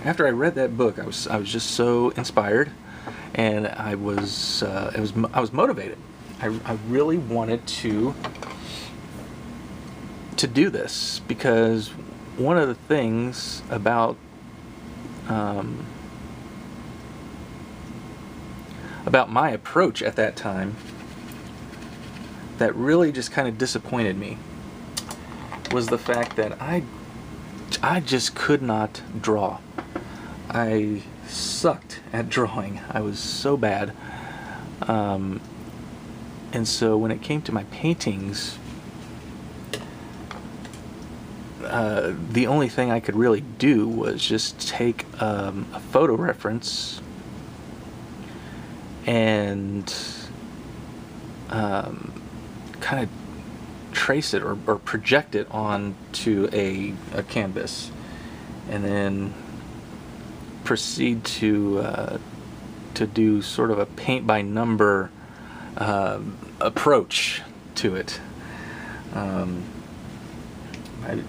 after I read that book, I was just so inspired, and I was motivated. I really wanted to do this, because one of the things about my approach at that time that really just kind of disappointed me was the fact that I just could not draw. I sucked at drawing. I was so bad. And so when it came to my paintings, the only thing I could really do was just take a photo reference and kind of trace it or project it onto a canvas, and then proceed to do sort of a paint by number approach to it,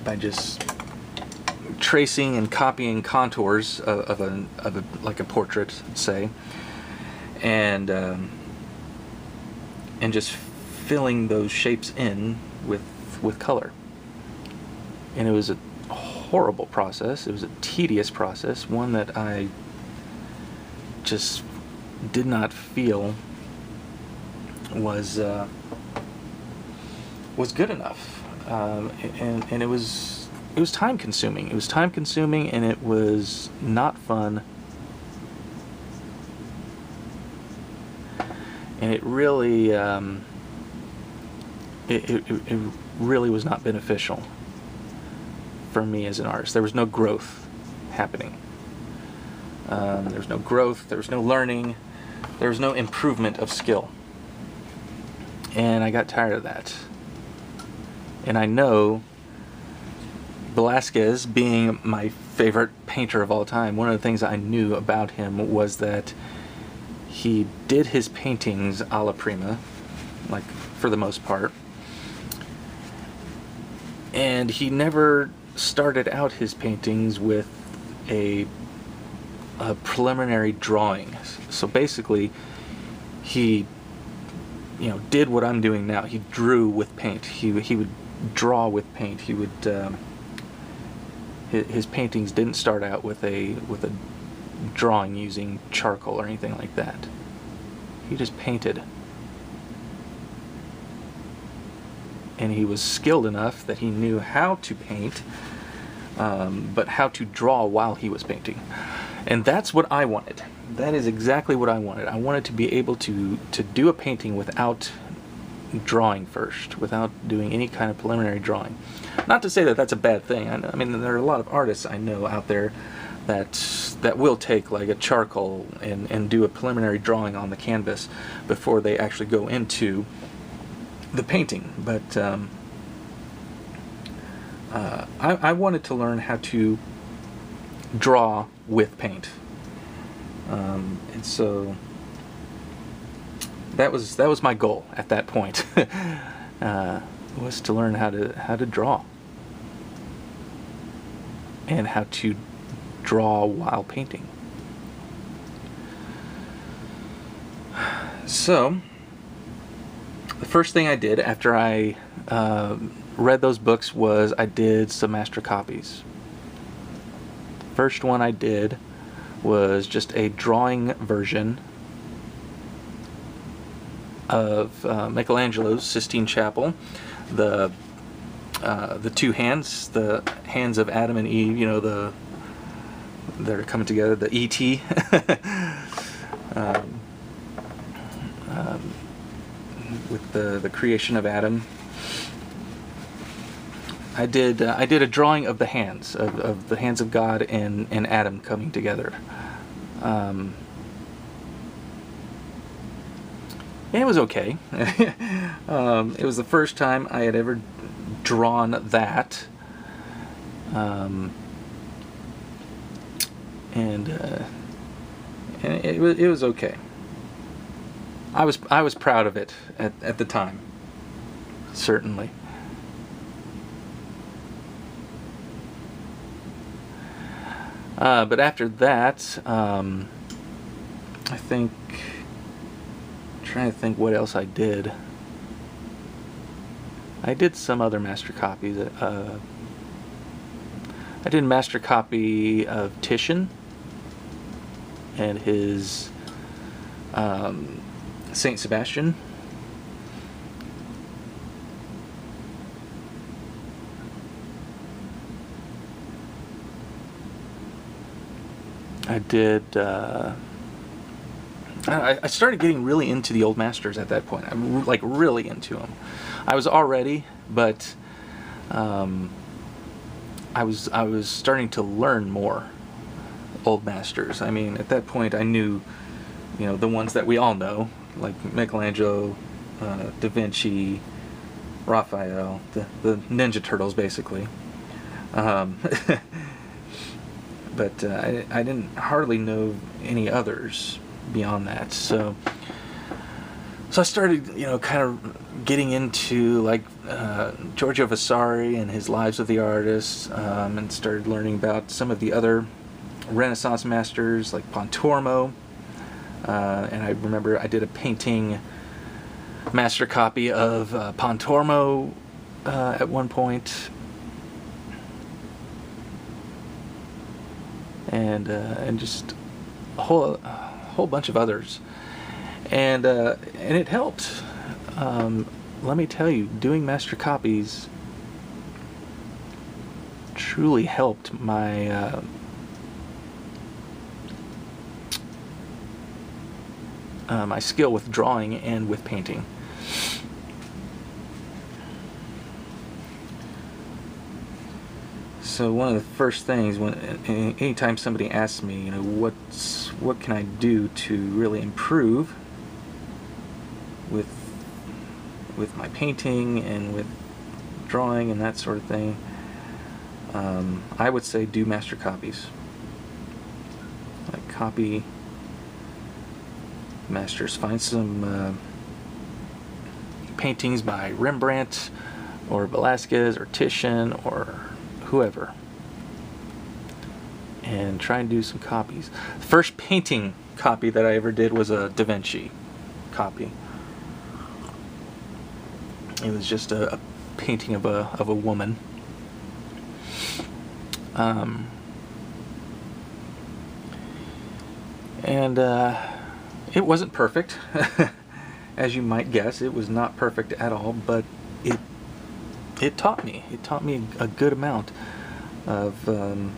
by just tracing and copying contours of a like a portrait, say, and just filling those shapes in with color. And it was a horrible process. It was a tedious process, one that I just did not feel was good enough, and it was time consuming. It was time consuming, and it was not fun. And it really it really was not beneficial for me as an artist. There was no growth happening. There was no growth. There was no learning. There was no improvement of skill. And I got tired of that. And I know Velázquez, being my favorite painter of all time, one of the things I knew about him was that he did his paintings a la prima, like for the most part. And he never started out his paintings with a preliminary drawing. So basically, he, did what I'm doing now. He drew with paint. He would draw with paint. He would his paintings didn't start out with a drawing using charcoal or anything like that. He just painted. And he was skilled enough that he knew how to paint, but how to draw while he was painting. And that's what I wanted. That is exactly what I wanted. I wanted to be able to do a painting without drawing first, without doing any kind of preliminary drawing. Not to say that that's a bad thing. I mean, there are a lot of artists I know out there that will take like a charcoal and do a preliminary drawing on the canvas before they actually go into the painting. But I wanted to learn how to draw with paint, and so that was my goal at that point. Was to learn how to draw and how to draw while painting. So the first thing I did after I read those books was I did some master copies. First one I did was just a drawing version of Michelangelo's Sistine Chapel. The two hands, the hands of Adam and Eve, they're coming together, the E.T. With the creation of Adam. I did a drawing of the hands of the hands of God and Adam coming together. And it was okay. It was the first time I had ever drawn that, and it was okay. I was proud of it at the time, certainly. But after that, I think, trying to think what else I did. I did some other master copies. I did a master copy of Titian and his Saint Sebastian. I did. I started getting really into the old masters at that point. I'm like really into them. I was already, but I was starting to learn more old masters. I mean, at that point, I knew, the ones that we all know, like Michelangelo, Da Vinci, Raphael, the Ninja Turtles, basically. But I didn't hardly know any others beyond that. So I started, kind of getting into like Giorgio Vasari and his Lives of the Artists, and started learning about some of the other Renaissance masters like Pontormo. And I remember I did a painting master copy of Pontormo at one point. And just a whole bunch of others, and it helped. Let me tell you, doing master copies truly helped my my skill with drawing and with painting. So one of the first things, anytime somebody asks me, what can I do to really improve with my painting and with drawing and that sort of thing, I would say do master copies. Like copy masters. Find some paintings by Rembrandt or Velázquez or Titian or whoever, and try and do some copies. The first painting copy that I ever did was a Da Vinci copy. It was just a painting of a woman. And it wasn't perfect, as you might guess. It was not perfect at all, but it taught me. It taught me a good amount of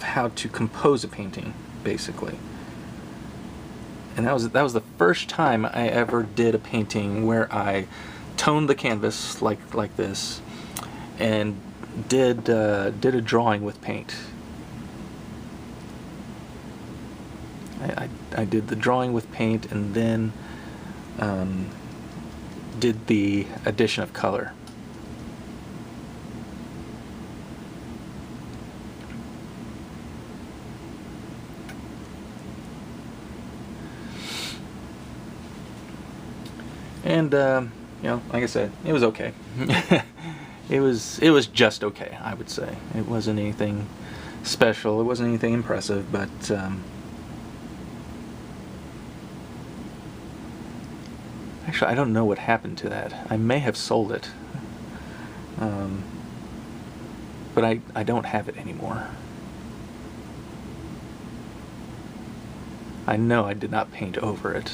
how to compose a painting, basically. And that was the first time I ever did a painting where I toned the canvas like this, and did a drawing with paint. I did the drawing with paint, and then did the addition of color. And like I said, it was okay. It was just okay, I would say. It wasn't anything special. It wasn't anything impressive, but actually, I don't know what happened to that. I may have sold it, but I don't have it anymore. I know I did not paint over it.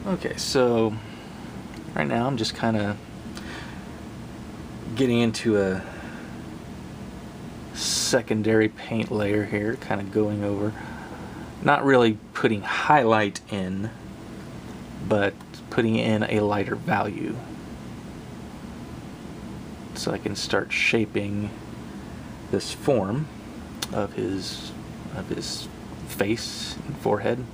Okay, so right now I'm just kind of getting into a secondary paint layer here, kind of going over, not really putting highlight in, but putting in a lighter value, so I can start shaping this form of his face and forehead.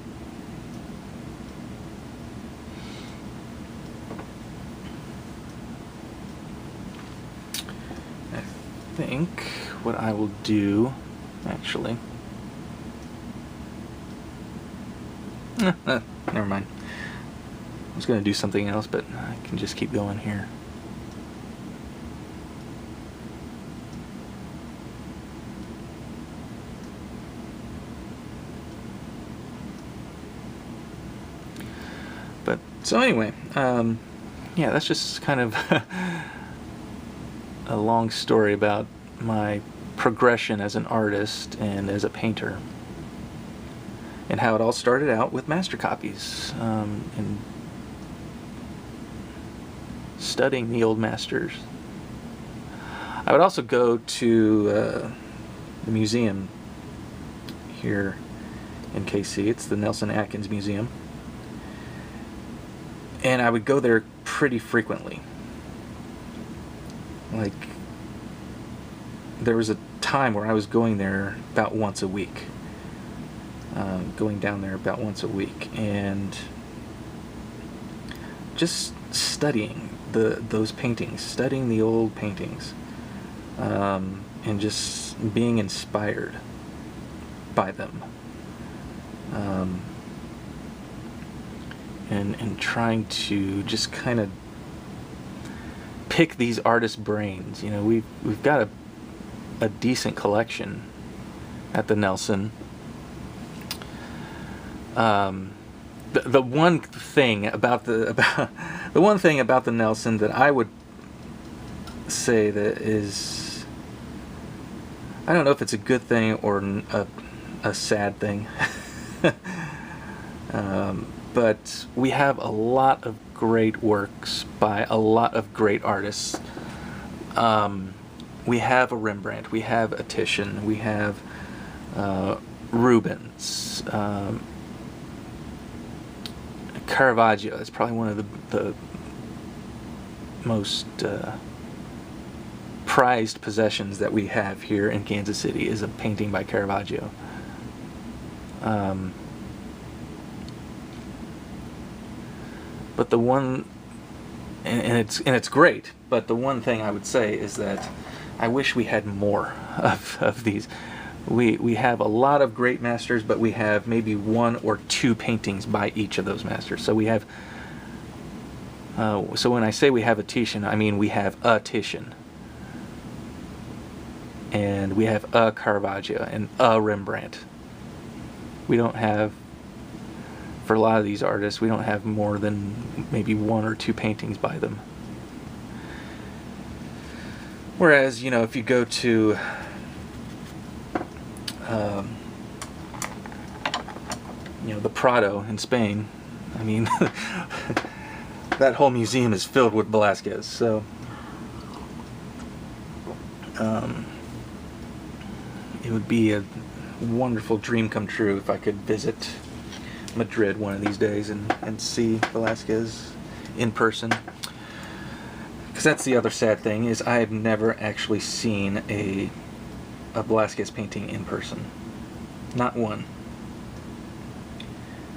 I think what I will do, actually, never mind. I was going to do something else, but I can just keep going here. But so anyway, yeah, that's just kind of a long story about my progression as an artist and as a painter, and how it all started out with master copies, and studying the old masters. I would also go to the museum here in KC. It's the Nelson Atkins Museum. And I would go there pretty frequently. Like, there was a time where I was going there about once a week. Going down there about once a week. And just studying those paintings, studying the old paintings. And just being inspired by them. And trying to just kind of pick these artists' brains. You know, we've got a decent collection at the Nelson. The one thing about the one thing about the Nelson that I would say that is, I don't know if it's a good thing or a sad thing. But we have a lot of great works by a lot of great artists. We have a Rembrandt, we have a Titian, we have Rubens, Caravaggio. It's probably one of the most prized possessions that we have here in Kansas City, is a painting by Caravaggio. But the one, and it's great, but the one thing I would say is that I wish we had more of these. We have a lot of great masters, but we have maybe one or two paintings by each of those masters. So we have, so when I say we have a Titian, I mean we have a Titian. And we have a Caravaggio and a Rembrandt. We don't have, for a lot of these artists, we don't have more than maybe one or two paintings by them. Whereas, you know, if you go to you know, the Prado in Spain, I mean, that whole museum is filled with Velázquez. So it would be a wonderful dream come true if I could visit Madrid one of these days and see Velázquez in person. Because that's the other sad thing, is I've never actually seen a Velázquez painting in person. Not one.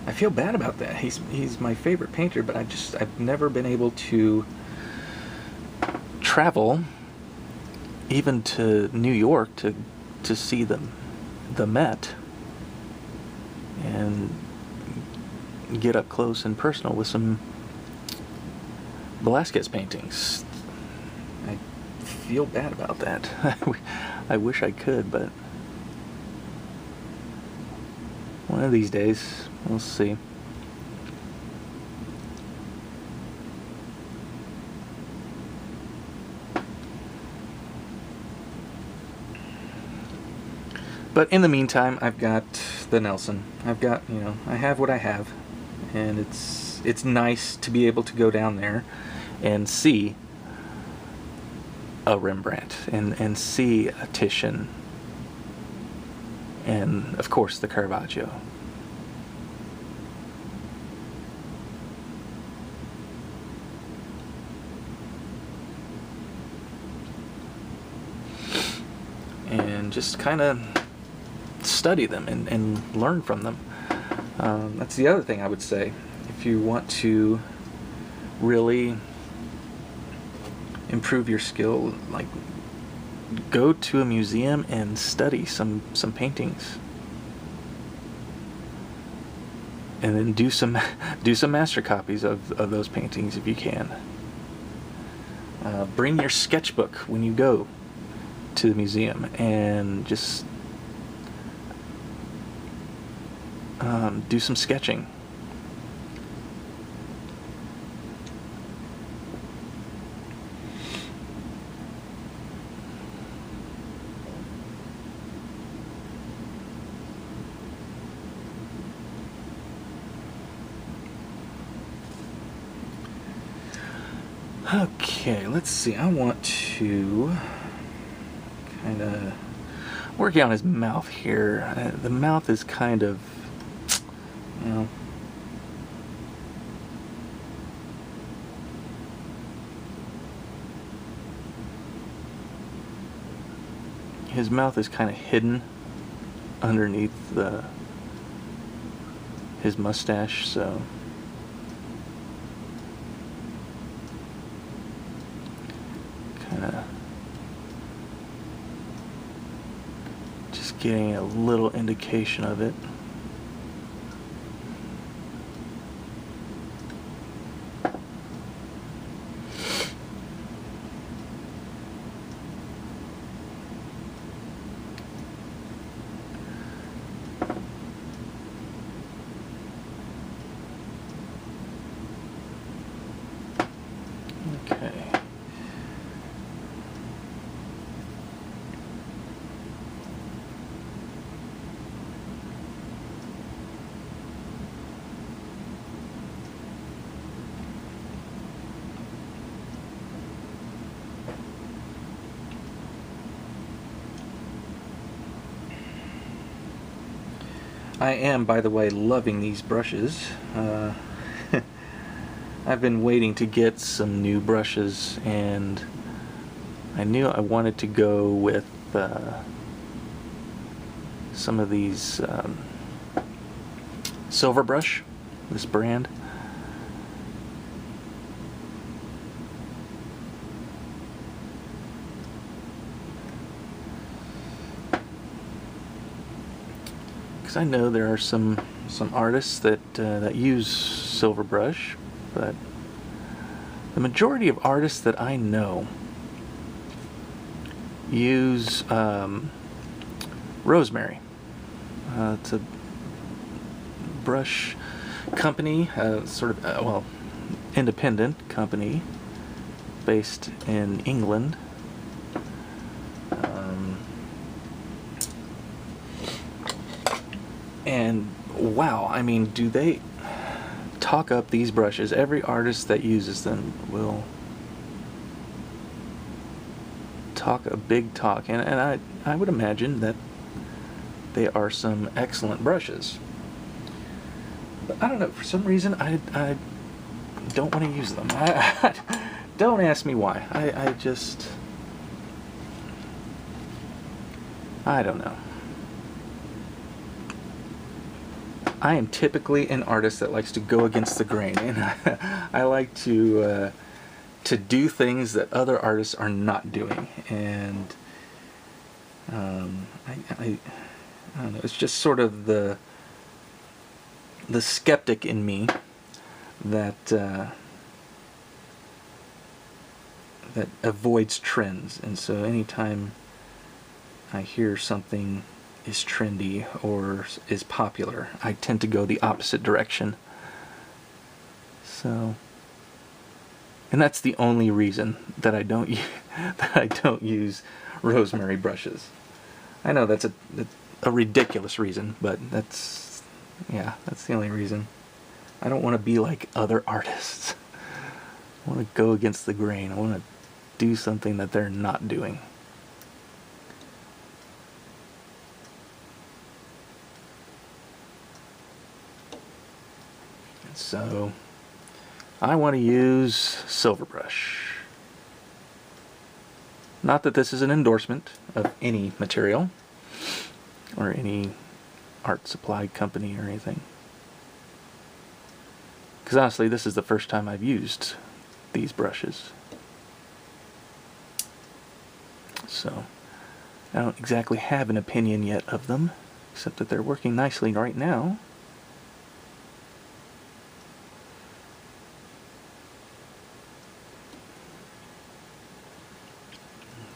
I feel bad about that. He's my favorite painter, but I've never been able to travel even to New York to see the Met and get up close and personal with some Velázquez paintings. I feel bad about that. I wish I could, but one of these days, we'll see. But in the meantime, I've got the Nelson. I've got, you know, I have what I have, and it's nice to be able to go down there and see a Rembrandt and see a Titian, and of course the Caravaggio. And just kind of study them and learn from them. That's the other thing I would say. If you want to really improve your skill, like, go to a museum and study some paintings, and then do some master copies of those paintings if you can. Bring your sketchbook when you go to the museum and just do some sketching. Okay, let's see. I want to kind of working on his mouth here. The mouth is kind of, you know, his mouth is kind of hidden underneath his mustache, so kind of just getting a little indication of it. Okay. I am, by the way, loving these brushes. I've been waiting to get some new brushes, and I knew I wanted to go with some of these Silver Brush, this brand. Because I know there are some artists that use Silver Brush, but the majority of artists that I know use Rosemary. It's a brush company, sort of well, independent company based in England. And wow, I mean, do they talk up these brushes? Every artist that uses them will talk a big talk, and I would imagine that they are some excellent brushes. But I don't know, for some reason I don't want to use them. Don't ask me why. I just, I don't know. I am typically an artist that likes to go against the grain, and I like to do things that other artists are not doing, and I don't know. It's just sort of the skeptic in me that that avoids trends, and so anytime I hear something is trendy or is popular, I tend to go the opposite direction. So, and that's the only reason that I don't that I don't use Rosemary brushes. I know that's a ridiculous reason, but that's, yeah, that's the only reason. I don't want to be like other artists. I want to go against the grain. I want to do something that they're not doing. So I want to use Silver Brush. Not that this is an endorsement of any material or any art supply company or anything, because honestly this is the first time I've used these brushes, so I don't exactly have an opinion yet of them, except that they're working nicely right now.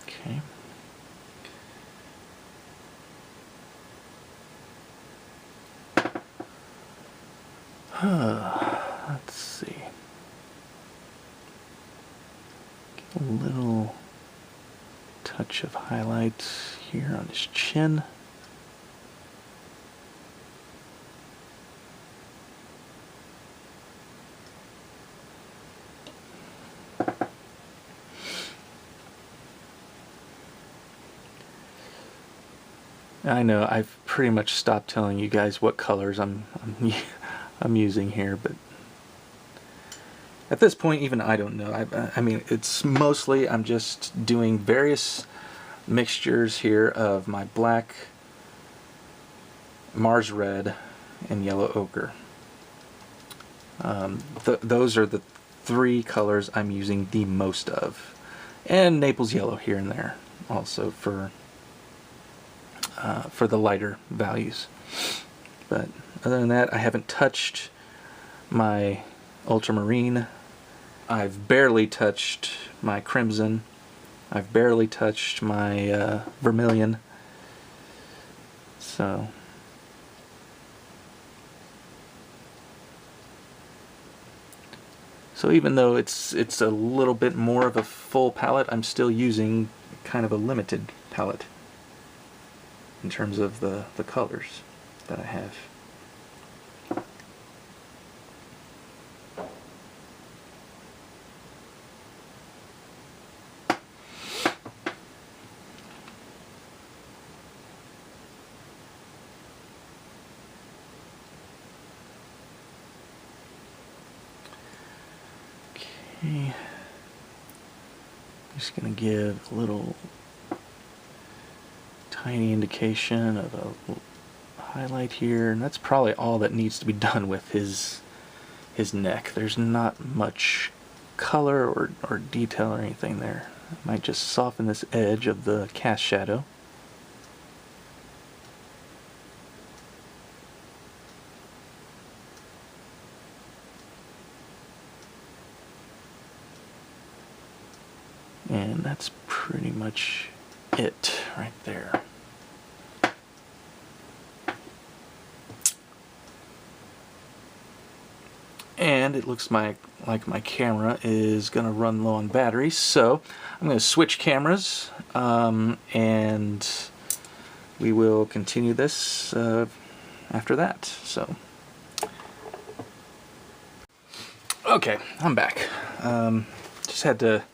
Okay. Let's see. Get a little touch of highlight here on his chin. I know I've pretty much stopped telling you guys what colors I'm using here, but at this point even I don't know. I mean, it's mostly I'm just doing various mixtures here of my black, Mars red, and yellow ochre. Those are the three colors I'm using the most of, and Naples yellow here and there also for the lighter values. But other than that, I haven't touched my ultramarine. I've barely touched my crimson. I've barely touched my vermilion. So even though it's a little bit more of a full palette, I'm still using kind of a limited palette in terms of the colors that I have. Okay. Just going to give a little tiny indication of a highlight here, and that's probably all that needs to be done with his neck. There's not much color or detail or anything there. I might just soften this edge of the cast shadow. And that's pretty much it right there. And it looks like my camera is going to run low on battery, so I'm going to switch cameras, and we will continue this after that. So, okay, I'm back. Just had to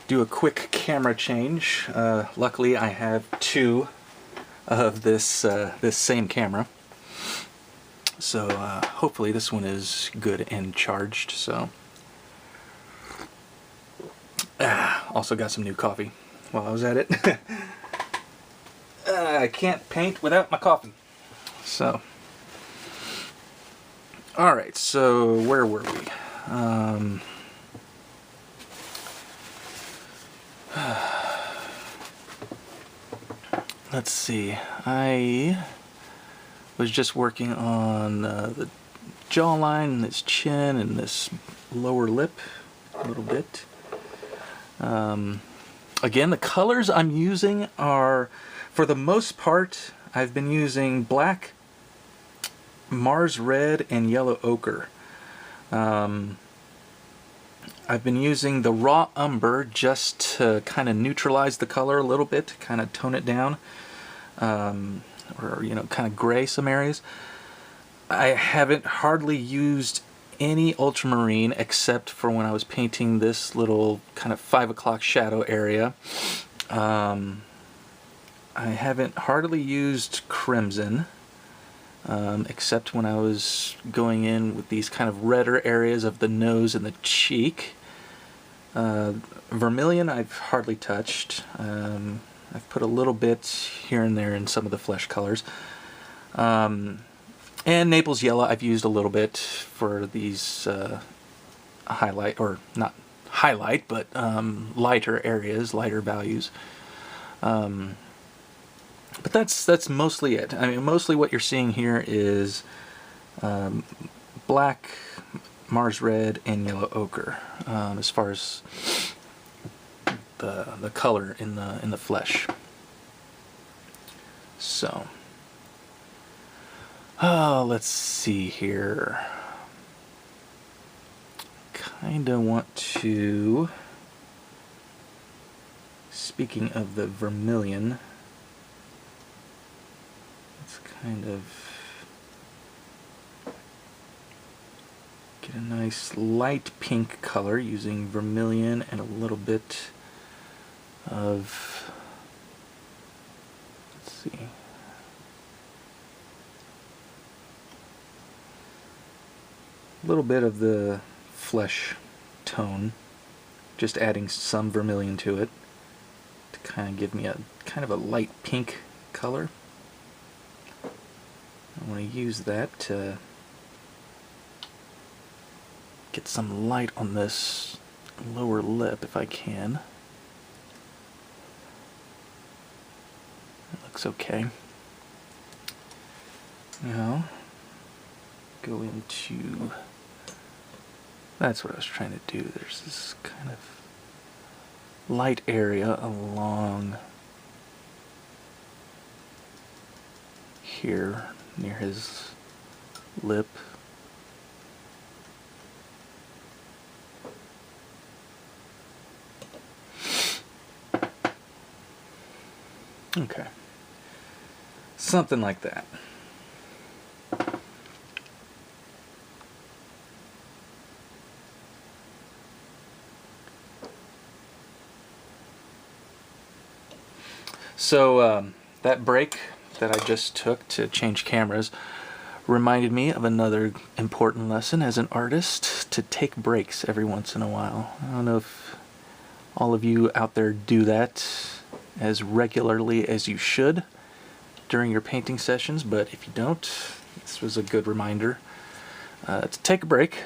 do a quick camera change. Luckily, I have two of this same camera. So hopefully this one is good and charged. So also got some new coffee while I was at it. I can't paint without my coffee. So alright, so where were we? Let's see, I was just working on the jawline and this chin and this lower lip a little bit. Again, the colors I'm using are, for the most part, I've been using black, Mars red, and yellow ochre. I've been using the raw umber just to kind of neutralize the color a little bit, to kind of tone it down. Or, you know, kind of gray some areas. I haven't hardly used any ultramarine except for when I was painting this little kind of 5 o'clock shadow area. I haven't hardly used crimson, except when I was going in with these kind of redder areas of the nose and the cheek. Vermilion I've hardly touched. I've put a little bit here and there in some of the flesh colors. And Naples yellow I've used a little bit for these highlight, or not highlight, but lighter areas, lighter values. But that's mostly it. I mean, mostly what you're seeing here is black, Mars red, and yellow ochre, as far as the color in the flesh. So, let's see here. Kinda want to, speaking of the vermilion, let's kind of get a nice light pink color using vermilion and a little bit of, let's see, a little bit of the flesh tone, just adding some vermilion to it to kind of give me a kind of a light pink color. I want to use that to get some light on this lower lip if I can. That looks okay. Now, go into, that's what I was trying to do. There's this kind of light area along here near his lip. Okay. Something like that. So that break that I just took to change cameras reminded me of another important lesson as an artist, to take breaks every once in a while. I don't know if all of you out there do that as regularly as you should during your painting sessions, but if you don't, this was a good reminder to take a break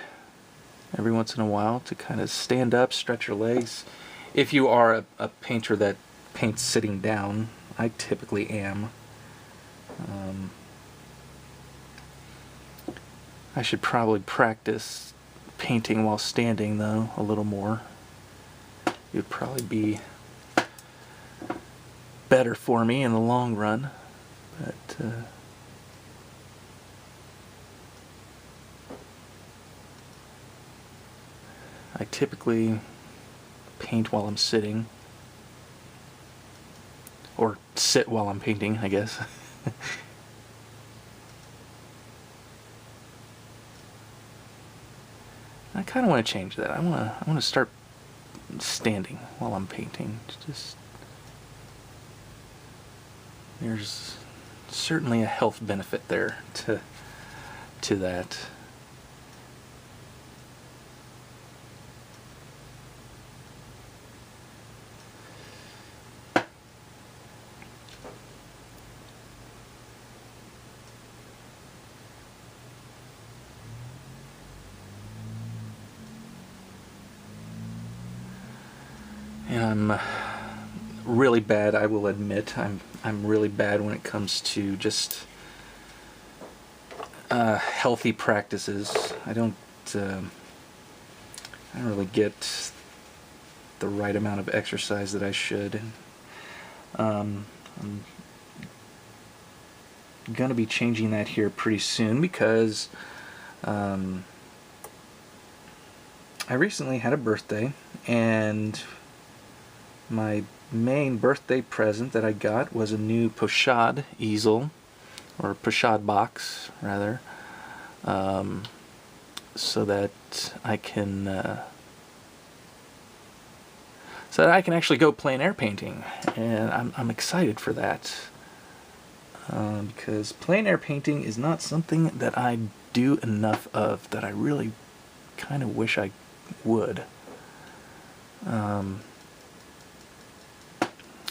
every once in a while, to kind of stand up, stretch your legs. If you are a painter that paints sitting down, I typically am. I should probably practice painting while standing though a little more. It would probably be better for me in the long run, but I typically paint while I'm sitting, or sit while I'm painting, I guess. I kind of want to change that. I want to start standing while I'm painting. Just, there's certainly a health benefit there to that. And I'm really bad, I will admit, I'm really bad when it comes to just healthy practices. I don't really get the right amount of exercise that I should. I'm gonna be changing that here pretty soon, because I recently had a birthday, and my main birthday present that I got was a new pochade easel, or pochade box rather, so that I can actually go plein air painting, and I'm excited for that, because plein air painting is not something that I do enough of, that I really kind of wish I would.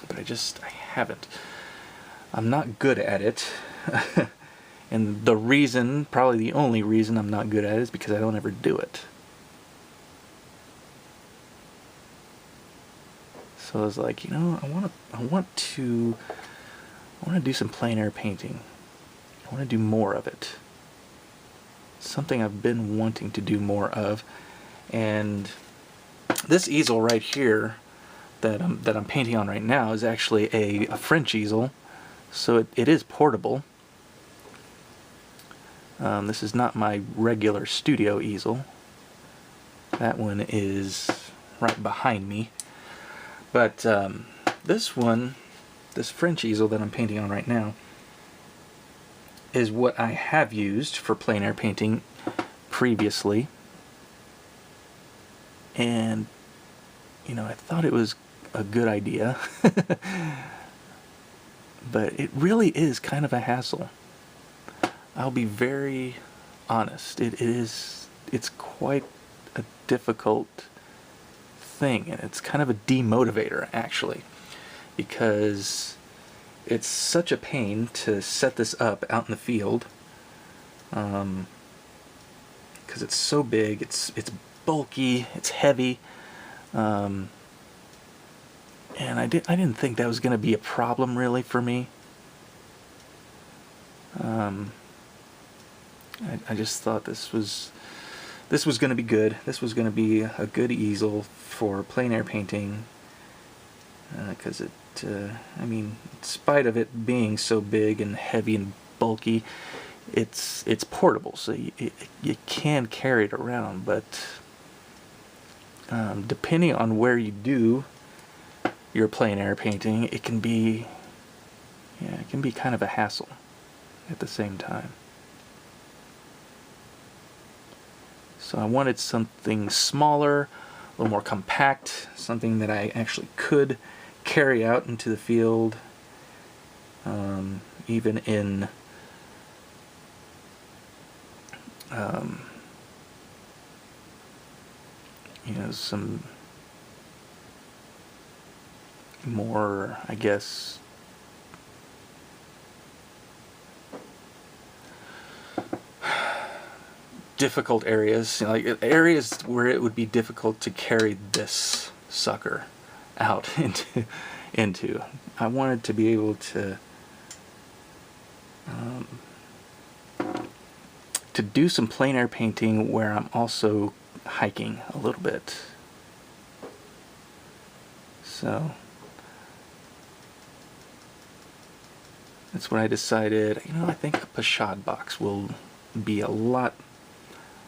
But I haven't. I'm not good at it. And the reason, probably the only reason I'm not good at it, is because I don't ever do it. So I was like, you know, I want to do some plein air painting. I want to do more of it. Something I've been wanting to do more of. And this easel right here that I'm painting on right now is actually a French easel, so it is portable. This is not my regular studio easel. That one is right behind me. But this one, this French easel that I'm painting on right now, is what I have used for plein air painting previously. And, you know, I thought it was a good idea, but it really is kind of a hassle. I'll be very honest. It is it's quite a difficult thing, and it's kind of a demotivator actually, because it's such a pain to set this up out in the field, because it's so big, it's bulky, it's heavy, and I didn't think that was going to be a problem really for me. I just thought this was going to be good. This was going to be a good easel for plein air painting, because I mean, in spite of it being so big and heavy and bulky, it's portable, so you can carry it around. But depending on where you do your plein air painting, it can be kind of a hassle at the same time. So I wanted something smaller, a little more compact, something that I actually could carry out into the field, even in some more, I guess, difficult areas, like areas where it would be difficult to carry this sucker out into. I wanted to be able to do some plein air painting where I'm also hiking a little bit. So that's what I decided. I think a pochade box will be a lot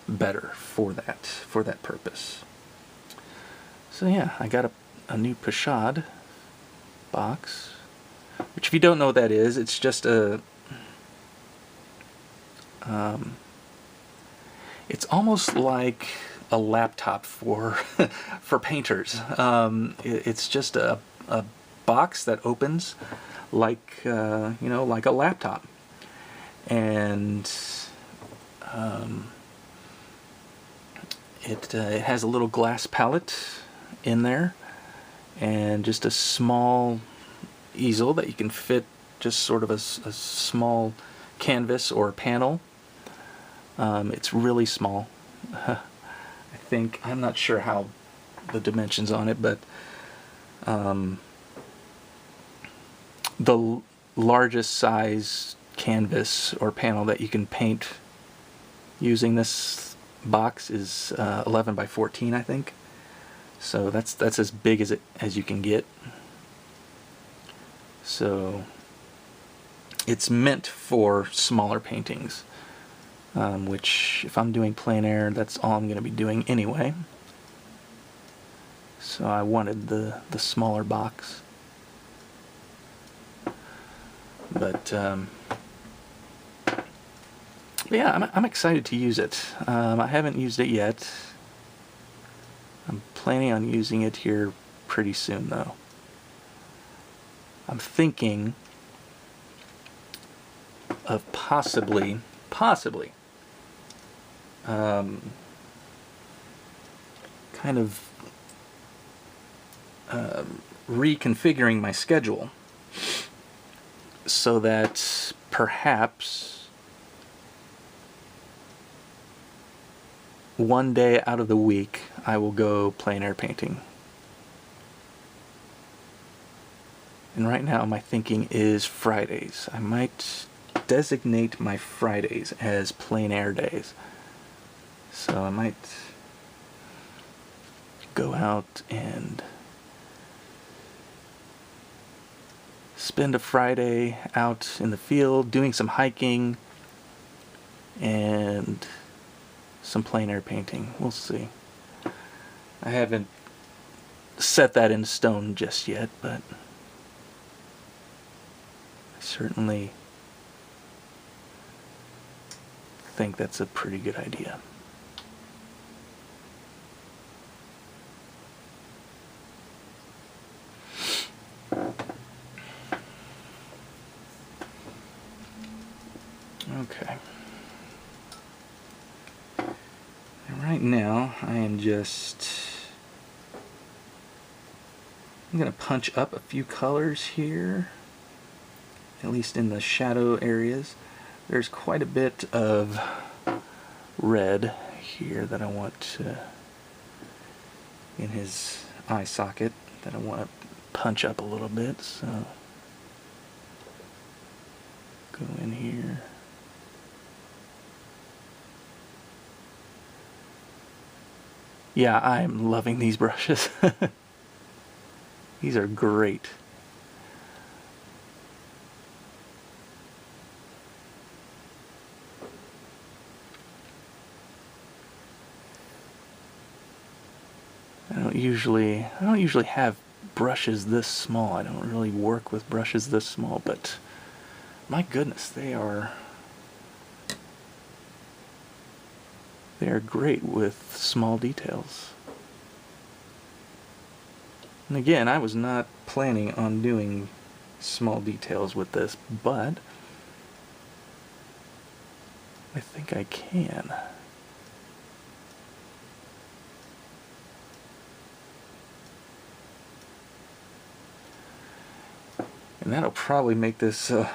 better for that purpose. So yeah, I got a new pochade box, which, if you don't know what that is, it's just it's almost like a laptop for for painters. It's just a box that opens like like a laptop, and it has a little glass palette in there, and just a small easel that you can fit just sort of a small canvas or panel. It's really small. I'm not sure how the dimensions on it, but the largest size canvas or panel that you can paint using this box is 11 by 14, I think. So that's as big as you can get. So it's meant for smaller paintings, which, if I'm doing plein air, that's all I'm going to be doing anyway. So I wanted the smaller box. But yeah, I'm excited to use it. I haven't used it yet. I'm planning on using it here pretty soon, though. I'm thinking of possibly kind of reconfiguring my schedule so that perhaps one day out of the week I will go plein air painting. And right now my thinking is Fridays. I might designate my Fridays as plein air days. So I might go out and spend a Friday out in the field doing some hiking and some plein air painting. We'll see. I haven't set that in stone just yet, but I certainly think that's a pretty good idea. Okay. right now I'm going to punch up a few colors here, at least in the shadow areas. There's quite a bit of red here that I want to, in his eye socket, that I want to punch up a little bit, so go in here. Yeah, I'm loving these brushes. These are great. I don't usually have brushes this small. I don't really work with brushes this small, but my goodness, they are great with small details. And again, I was not planning on doing small details with this, but I think I can. And that'll probably make this a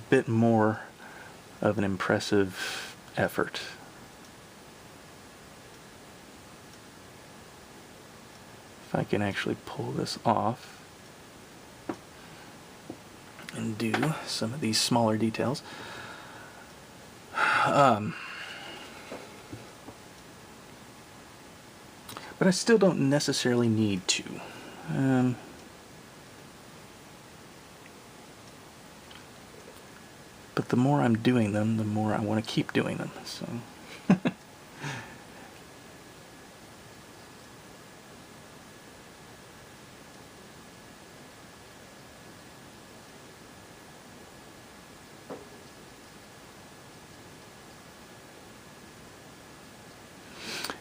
bit more of an impressive effort. If I can actually pull this off and do some of these smaller details. But I still don't necessarily need to. But the more I'm doing them, the more I want to keep doing them. So.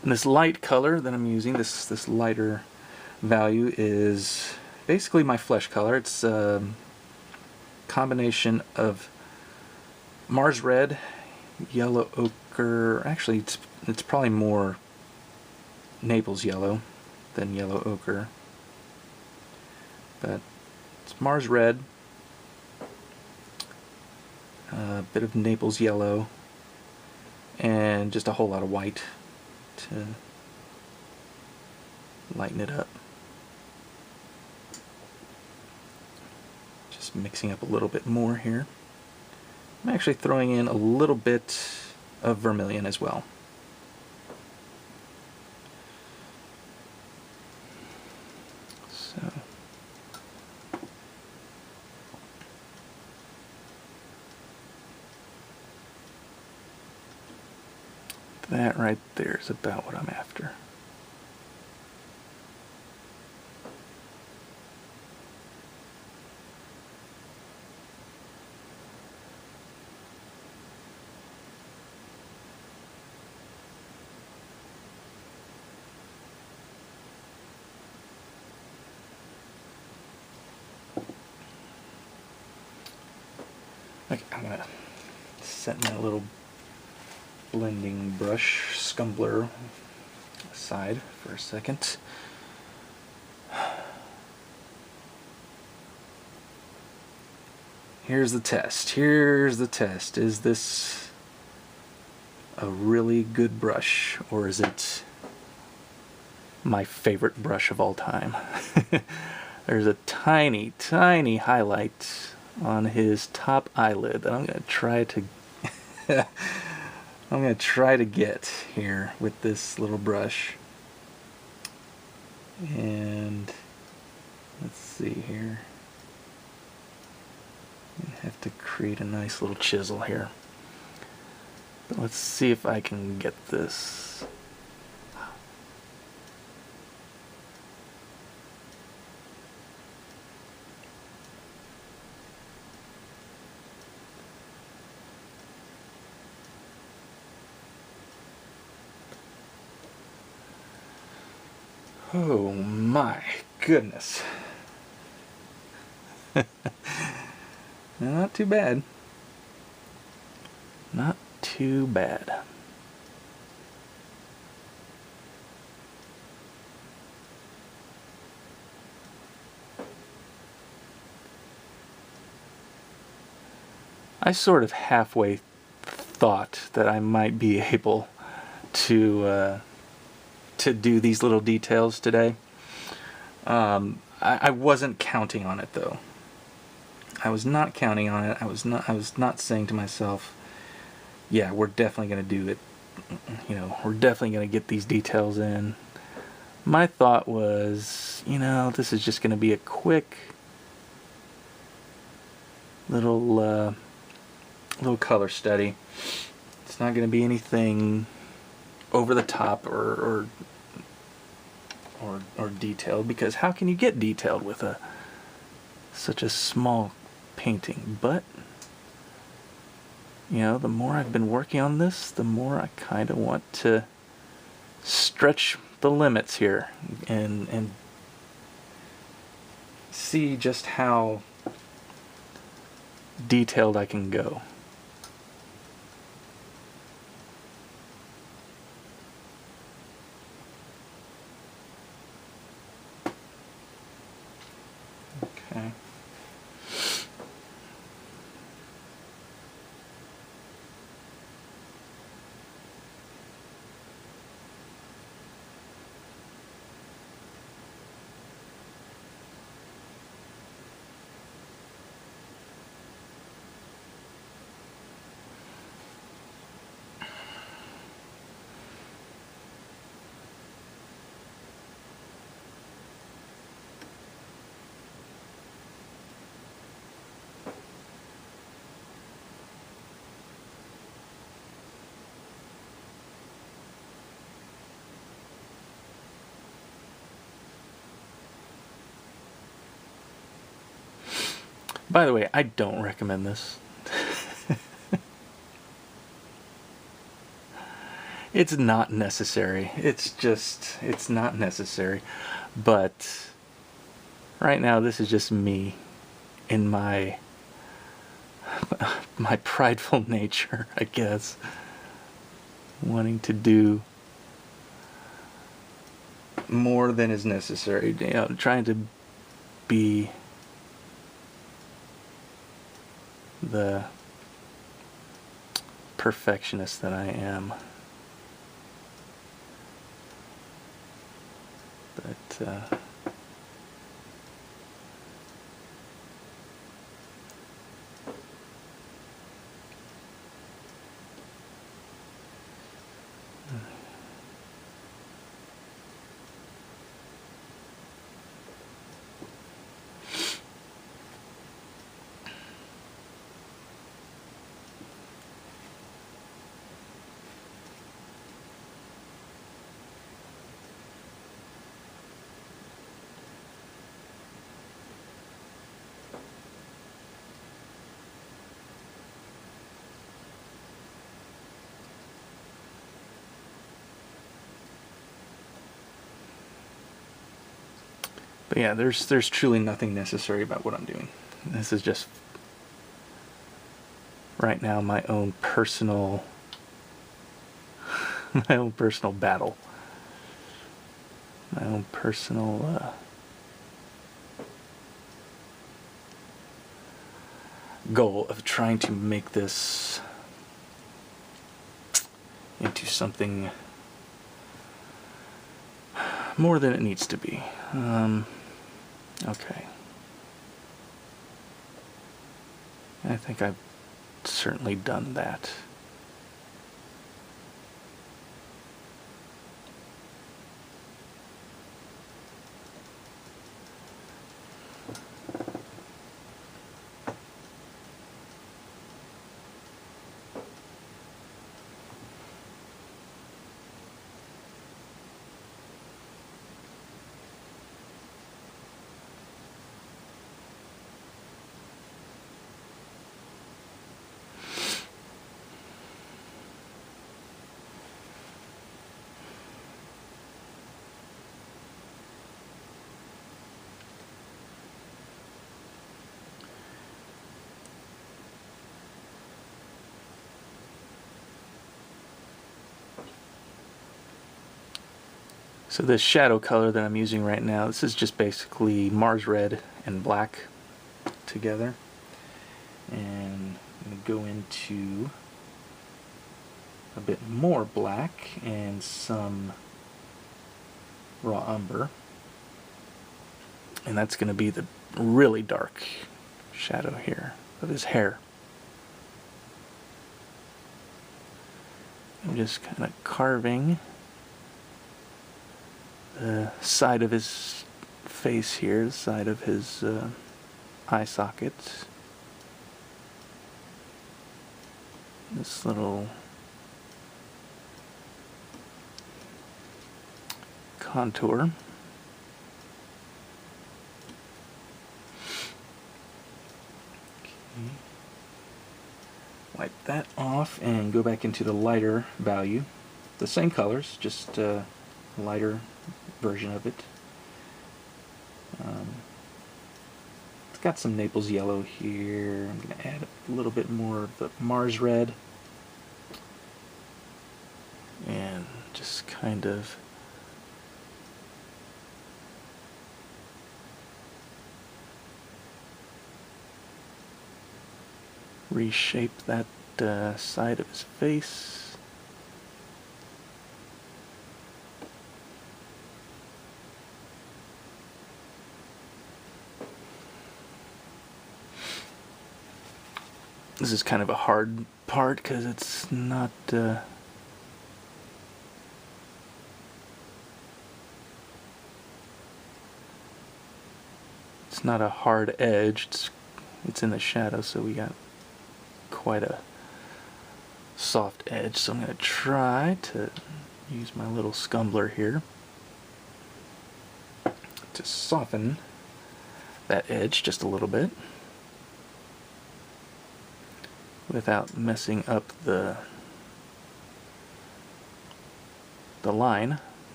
And this light color that I'm using, this lighter value, is basically my flesh color. It's a combination of Mars red, yellow ochre. Actually, it's probably more Naples yellow than yellow ochre, but it's Mars red, a bit of Naples yellow, and just a whole lot of white to lighten it up. Just mixing up a little bit more here. I'm actually throwing in a little bit of vermilion as well. So that right there is about what I'm after. Okay, I'm gonna set my little blending brush scumbler aside for a second. Here's the test. Here's the test. Is this a really good brush, or is it my favorite brush of all time? There's a tiny, tiny highlight on his top eyelid that I'm gonna try to get here with this little brush. And let's see here. I have to create a nice little chisel here. But let's see if I can get this. Oh my goodness. Not too bad. Not too bad. I sort of halfway thought that I might be able to do these little details today. I wasn't counting on it though. I was not counting on it. I was not saying to myself, yeah, we're definitely going to do it. We're definitely going to get these details in. My thought was, this is just going to be a quick little color study. It's not going to be anything over the top or detailed, because how can you get detailed with such a small painting? But the more I've been working on this, the more I kind of want to stretch the limits here and see just how detailed I can go. Okay. By the way, I don't recommend this. It's not necessary. It's not necessary. But right now, this is just me in my prideful nature, I guess, wanting to do more than is necessary. Trying to be the perfectionist that I am. But yeah, there's truly nothing necessary about what I'm doing. This is just right now my own personal battle, my own personal goal of trying to make this into something more than it needs to be. Okay. I think I've certainly done that. So this shadow color that I'm using right now, this is just basically Mars Red and black together. And going to go into a bit more black and some raw umber. And that's going to be the really dark shadow here of his hair. I'm just kind of carving the side of his face here, the side of his eye socket. This little contour. Okay. Wipe that off and go back into the lighter value. The same colors, just a lighter version of it. It's got some Naples yellow here. I'm going to add a little bit more of the Mars red. And just kind of reshape that side of his face. This is kind of a hard part because it's not it's not a hard edge. It's in the shadow, so we got quite a soft edge. So I'm going to try to use my little scumbler here to soften that edge just a little bit, without messing up the line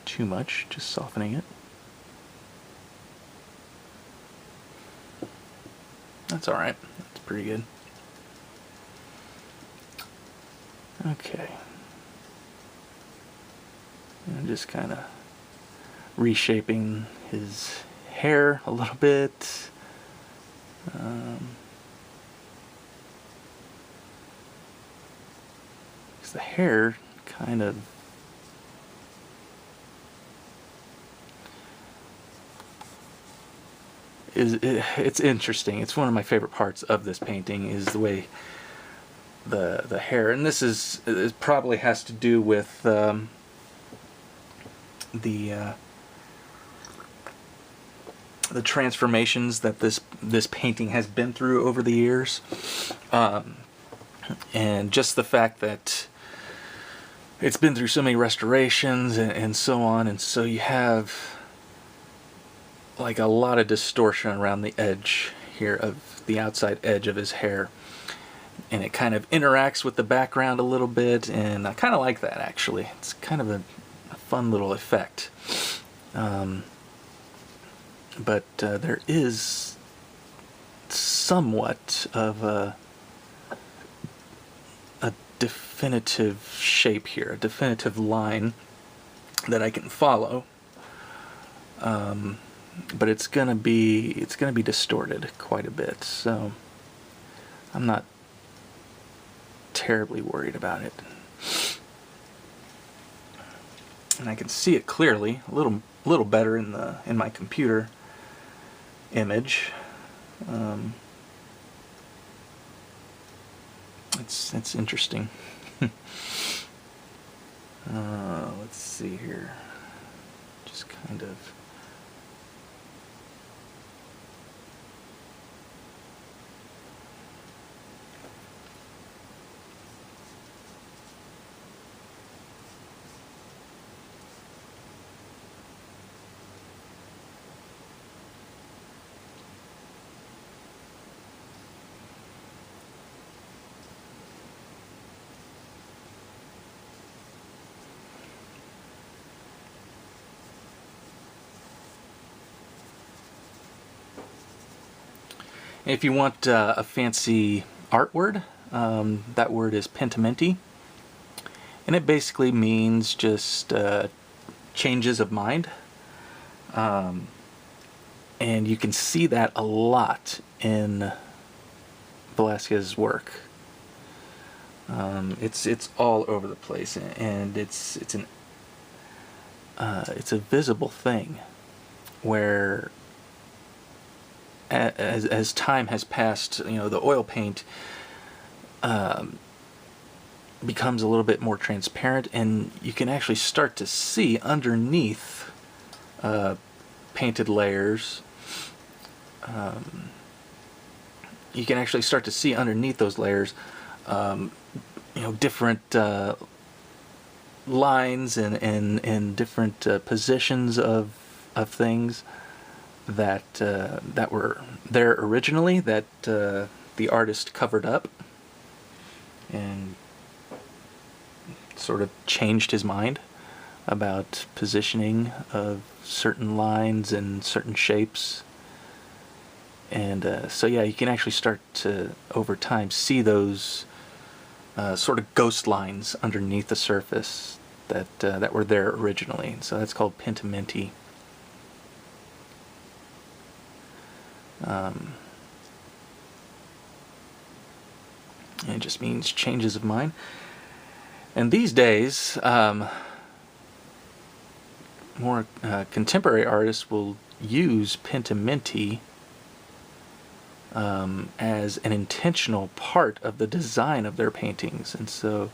too much, just softening it. That's alright, that's pretty good. Okay. And just kind of reshaping his hair a little bit. The hair kind of it's interesting. It's one of my favorite parts of this painting is the way the hair, and this is, it probably has to do with the transformations that this painting has been through over the years, and just the fact that it's been through so many restorations and so on, and so you have like a lot of distortion around the edge here of the outside edge of his hair, and it kind of interacts with the background a little bit, and I kind of like that actually. It's kind of a fun little effect. But there is somewhat of a definitive shape here, a definitive line that I can follow, but it's gonna be distorted quite a bit, so I'm not terribly worried about it. And I can see it clearly, a little better in my computer image. It's interesting. Let's see here. Just kind of if you want a fancy art word, that word is Pentimenti, and it basically means just changes of mind, and you can see that a lot in Velázquez's work. It's all over the place, and it's a visible thing where as time has passed, the oil paint becomes a little bit more transparent, and you can actually start to see underneath painted layers. You can actually start to see underneath those layers, different lines and different positions of things that were there originally that the artist covered up and sort of changed his mind about positioning of certain lines and certain shapes. And so yeah, you can actually start to, over time, see those sort of ghost lines underneath the surface that were there originally. So that's called Pentimenti. And it just means changes of mind. And these days, more contemporary artists will use Pentimenti as an intentional part of the design of their paintings. And so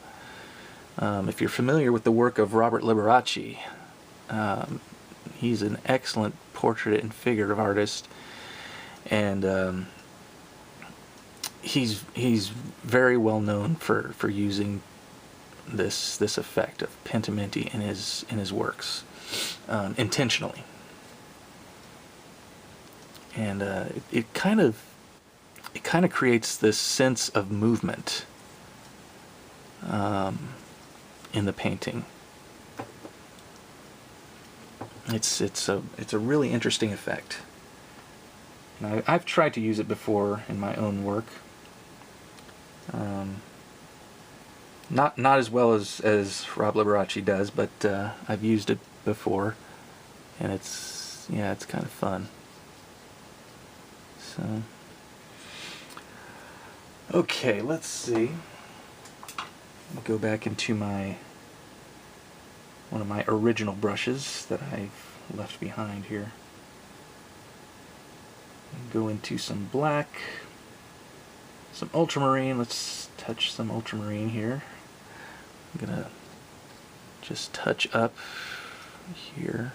if you're familiar with the work of Robert Liberace, he's an excellent portrait and figurative artist, and he's very well known for using this effect of Pentimenti in his works intentionally. And it kind of creates this sense of movement in the painting. It's a really interesting effect. Now, I've tried to use it before in my own work. Not as well as Rob Liberace does, but I've used it before, and it's kind of fun. So, okay, let's see. I'll go back into one of my original brushes that I've left behind here. Go into some black, some ultramarine. Let's touch some ultramarine here. I'm gonna just touch up here.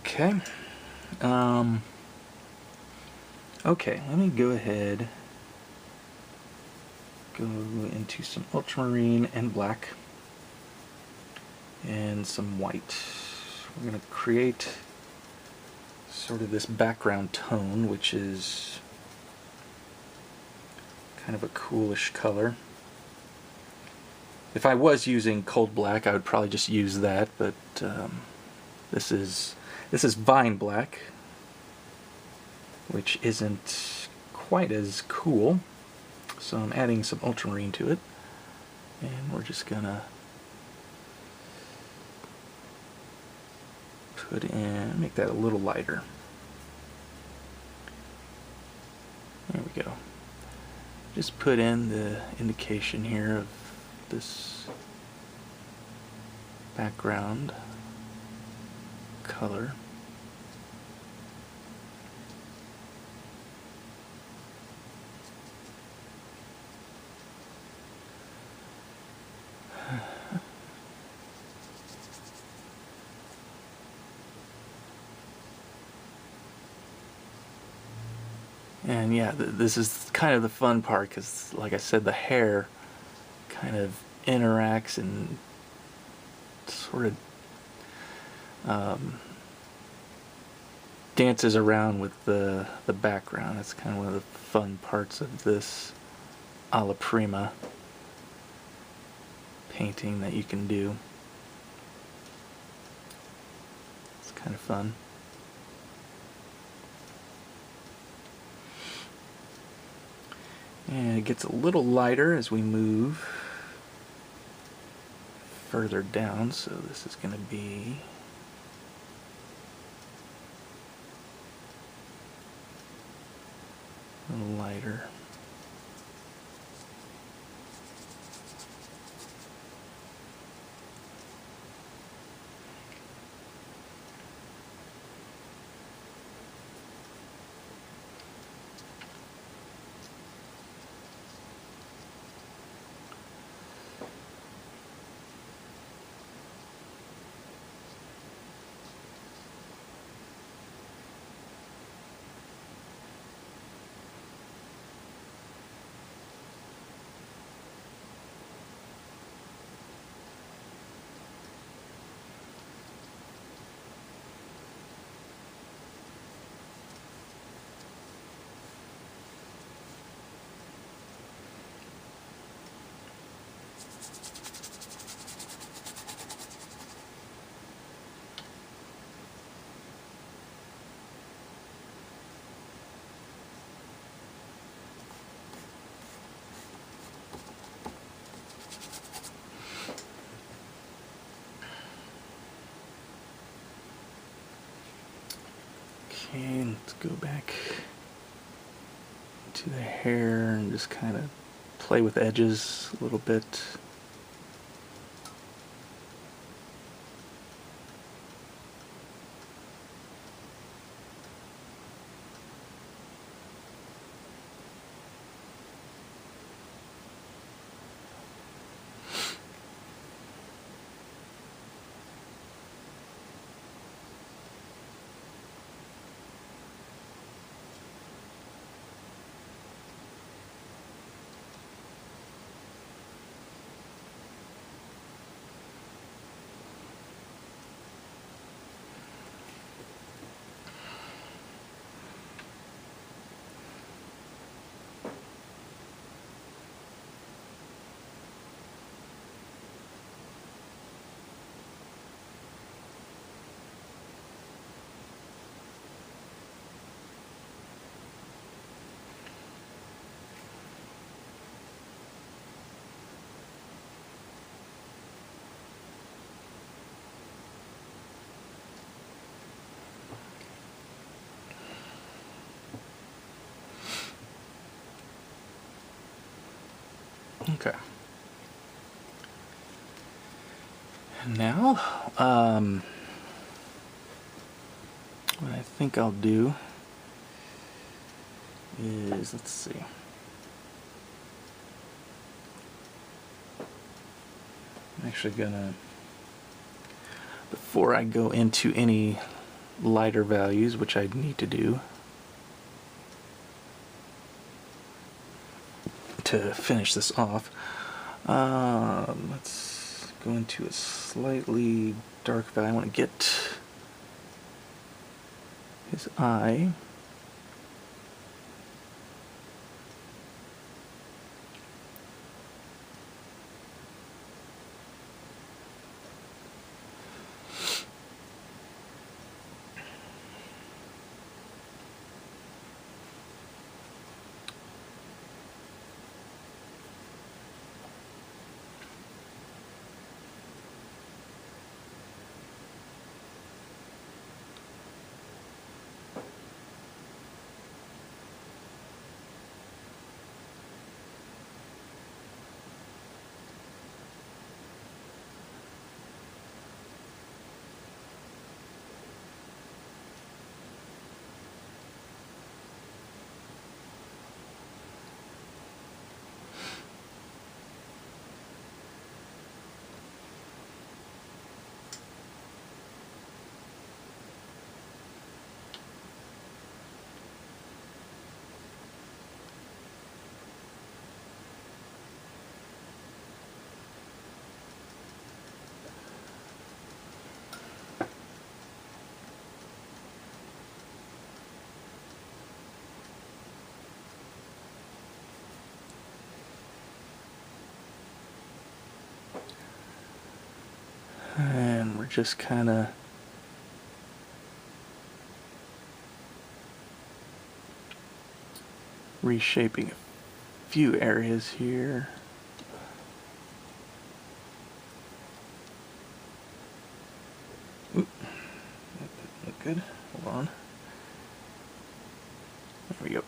Okay. Okay, let me go ahead, go into some ultramarine and black and some white. We're going to create sort of this background tone, which is kind of a coolish color. If I was using cold black, I would probably just use that, but this is vine black, which isn't quite as cool. So I'm adding some ultramarine to it, and we're just gonna make that a little lighter. There we go. Just put in the indication here of this background color. And yeah, this is kind of the fun part, because like I said, the hair kind of interacts and sort of dances around with the background. That's kind of one of the fun parts of this alla prima painting that you can do. It's kind of fun. And it gets a little lighter as we move further down, so this is going to be a little lighter. Okay, let's go back to the hair and just kind of play with edges a little bit. Okay. And now, what I think I'll do is, let's see. I'm actually gonna, before I go into any lighter values, which I need to do to finish this off, let's go into a slightly dark value. I want to get his eye. And we're just kind of reshaping it few areas here. Oop. That didn't look good. Hold on. There we go.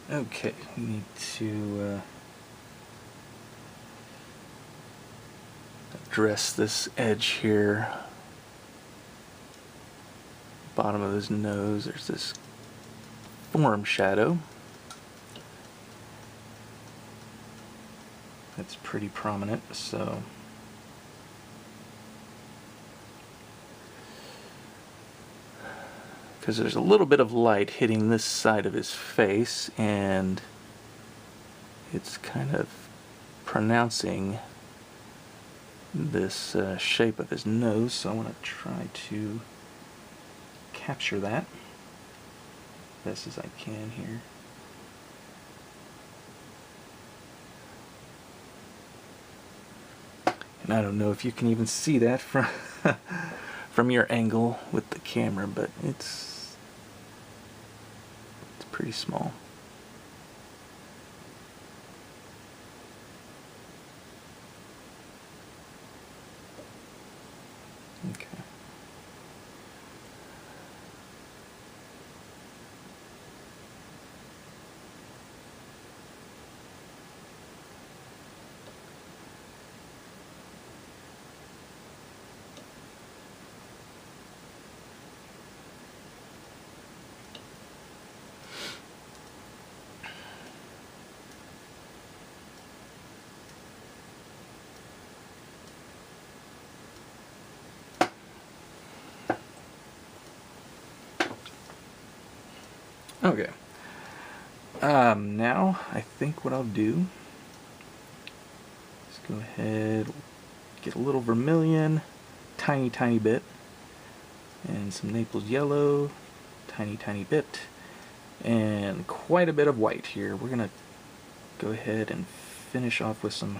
Okay, we need to address this edge here. Bottom of his nose, there's this form shadow. That's pretty prominent, so because there's a little bit of light hitting this side of his face, and it's kind of pronouncing this shape of his nose, so I want to try to capture that best as I can here. And I don't know if you can even see that from from your angle with the camera, but it's pretty small. Okay. Okay. Now I think what I'll do is go ahead, get a little vermilion, tiny bit, and some Naples yellow, tiny bit, and quite a bit of white here. We're gonna go ahead and finish off with some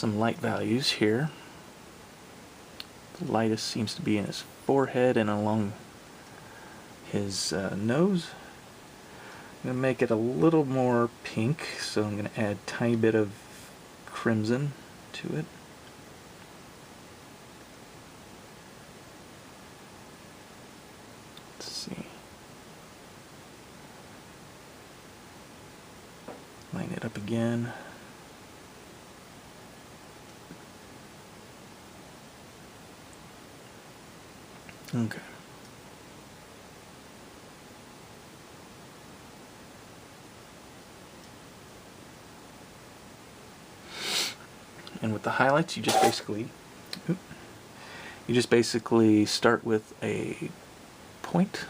light values here. The lightest seems to be in his forehead and along his nose. I'm going to make it a little more pink, so I'm going to add a tiny bit of crimson to it. Let's see. it up again. Okay. And with the highlights, you just basically start with a point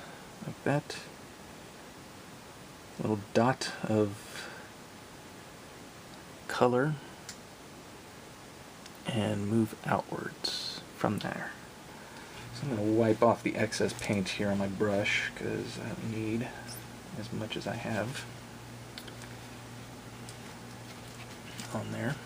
like that, a little dot of color, and move outwards from there. So I'm going to wipe off the excess paint here on my brush because I don't need as much as I have on there.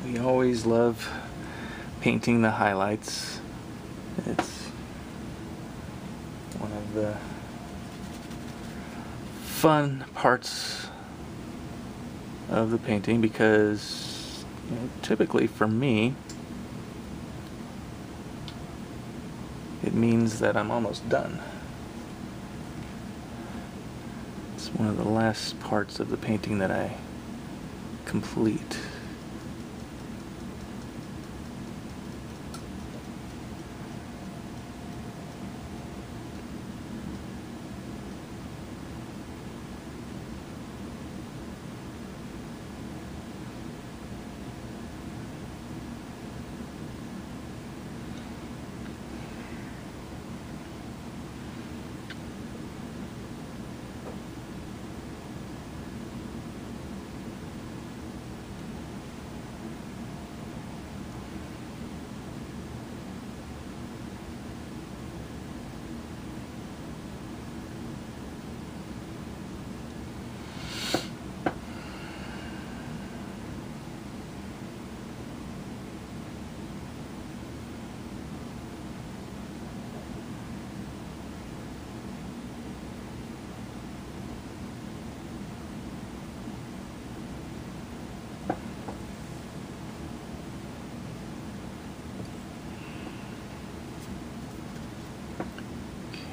We always love painting the highlights. It's one of the fun parts of the painting because, you know, typically for me, it means that I'm almost done. It's one of the last parts of the painting that I complete.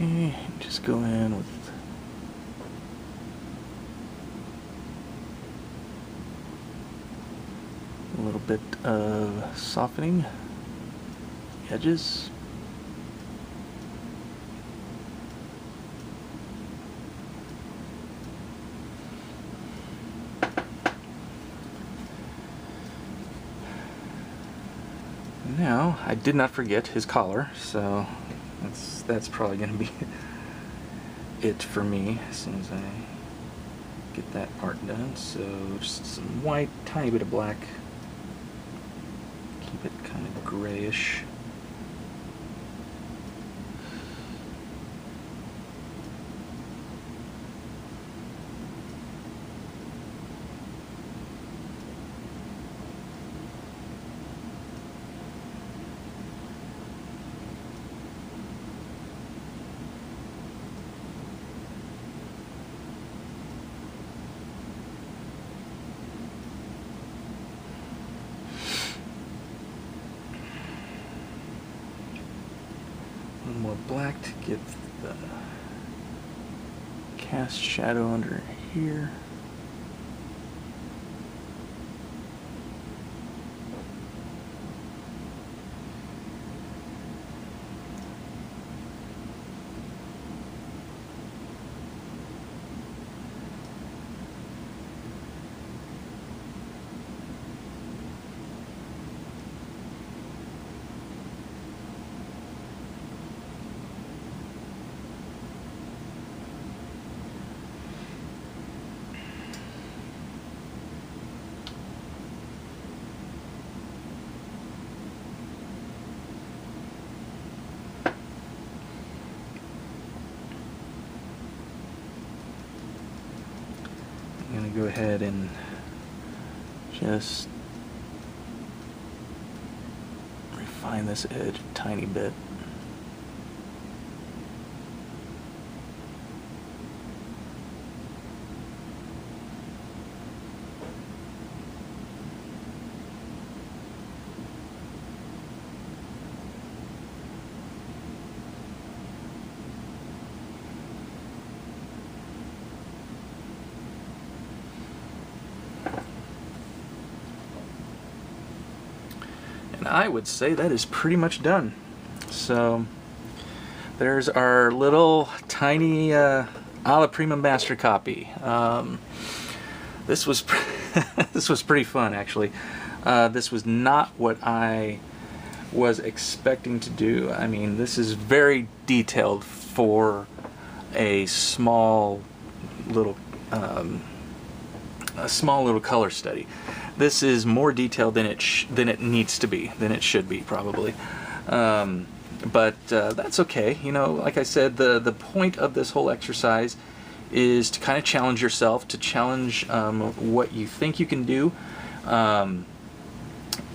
Okay, just go in with a little bit of softening edges. Now, I did not forget his collar, so that's probably going to be it for me as soon as I get that part done. So just some white, tiny bit of black. Keep it kind of grayish. More black to get the cast shadow under here. I'm going to go ahead and just refine this edge a tiny bit. And I would say that is pretty much done. So there's our little tiny alla prima master copy. This was this was pretty fun, actually. This was not what I was expecting to do. I mean, this is very detailed for a small little color study. This is more detailed than it needs to be, than it should be, probably. But that's okay. You know, like I said, the point of this whole exercise is to kind of challenge yourself, to challenge what you think you can do,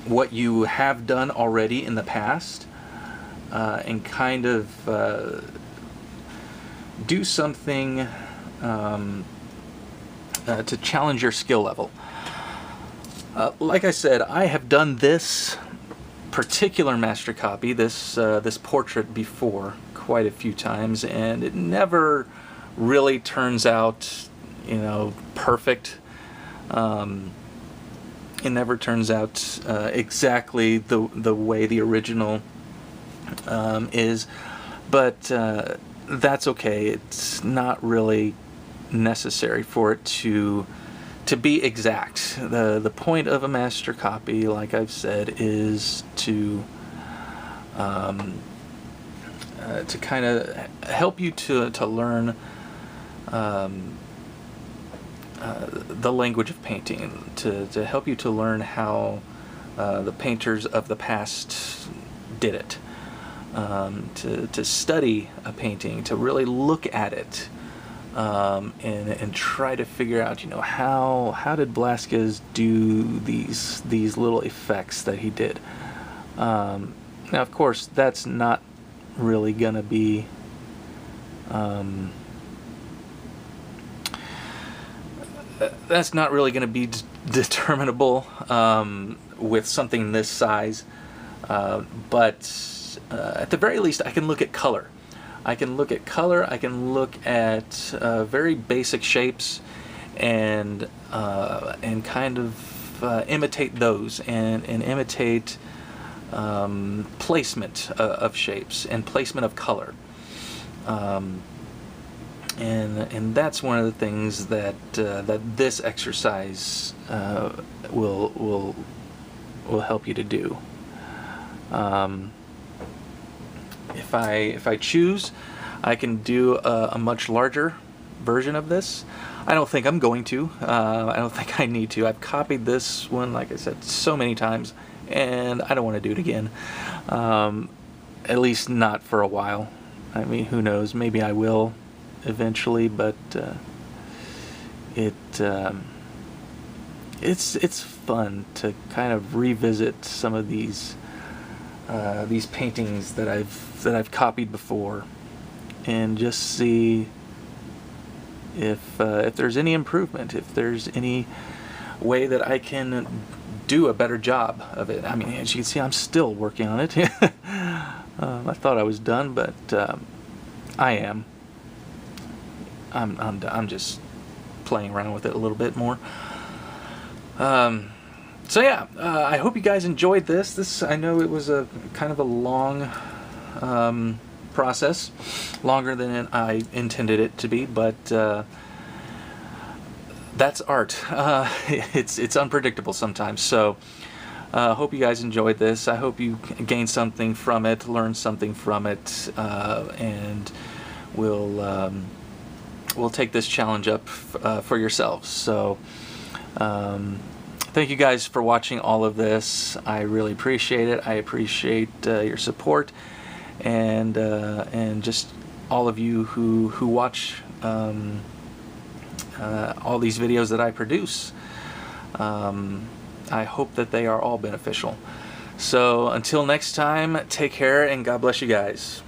what you have done already in the past, and kind of do something to challenge your skill level. Like I said, I have done this particular master copy, this portrait, before quite a few times, and it never really turns out, you know, perfect. It never turns out exactly the way the original is, but that's okay. It's not really necessary for it to be exact. The point of a master copy, like I've said, is to kind of help you to learn the language of painting, to help you to learn how the painters of the past did it, to study a painting, to really look at it, and try to figure out, you know, how did Velázquez do these little effects that he did. Now, of course, that's not really gonna be determinable with something this size, but at the very least I can look at color. I can look at color, I can look at very basic shapes and kind of imitate those and imitate placement of shapes and placement of color. And that's one of the things that that this exercise will help you to do. If I choose, I can do a much larger version of this. I don't think I'm going to. I don't think I need to. I've copied this one, like I said, so many times, and I don't want to do it again. At least not for a while. I mean, who knows? Maybe I will eventually, but it's fun to kind of revisit some of these paintings that I've copied before, and just see if there's any improvement, if there's any way that I can do a better job of it. I mean, as you can see, I'm still working on it. I thought I was done, but I am. I'm just playing around with it a little bit more. So yeah, I hope you guys enjoyed this. I know it was a kind of a long process, longer than I intended it to be, but that's art. It's unpredictable sometimes. So hope you guys enjoyed this. I hope you gained something from it, learned something from it, and we'll take this challenge up for yourselves. So thank you guys for watching all of this. I really appreciate it. I appreciate your support, and just all of you who watch all these videos that I produce. I hope that they are all beneficial. So until next time, take care and God bless you guys.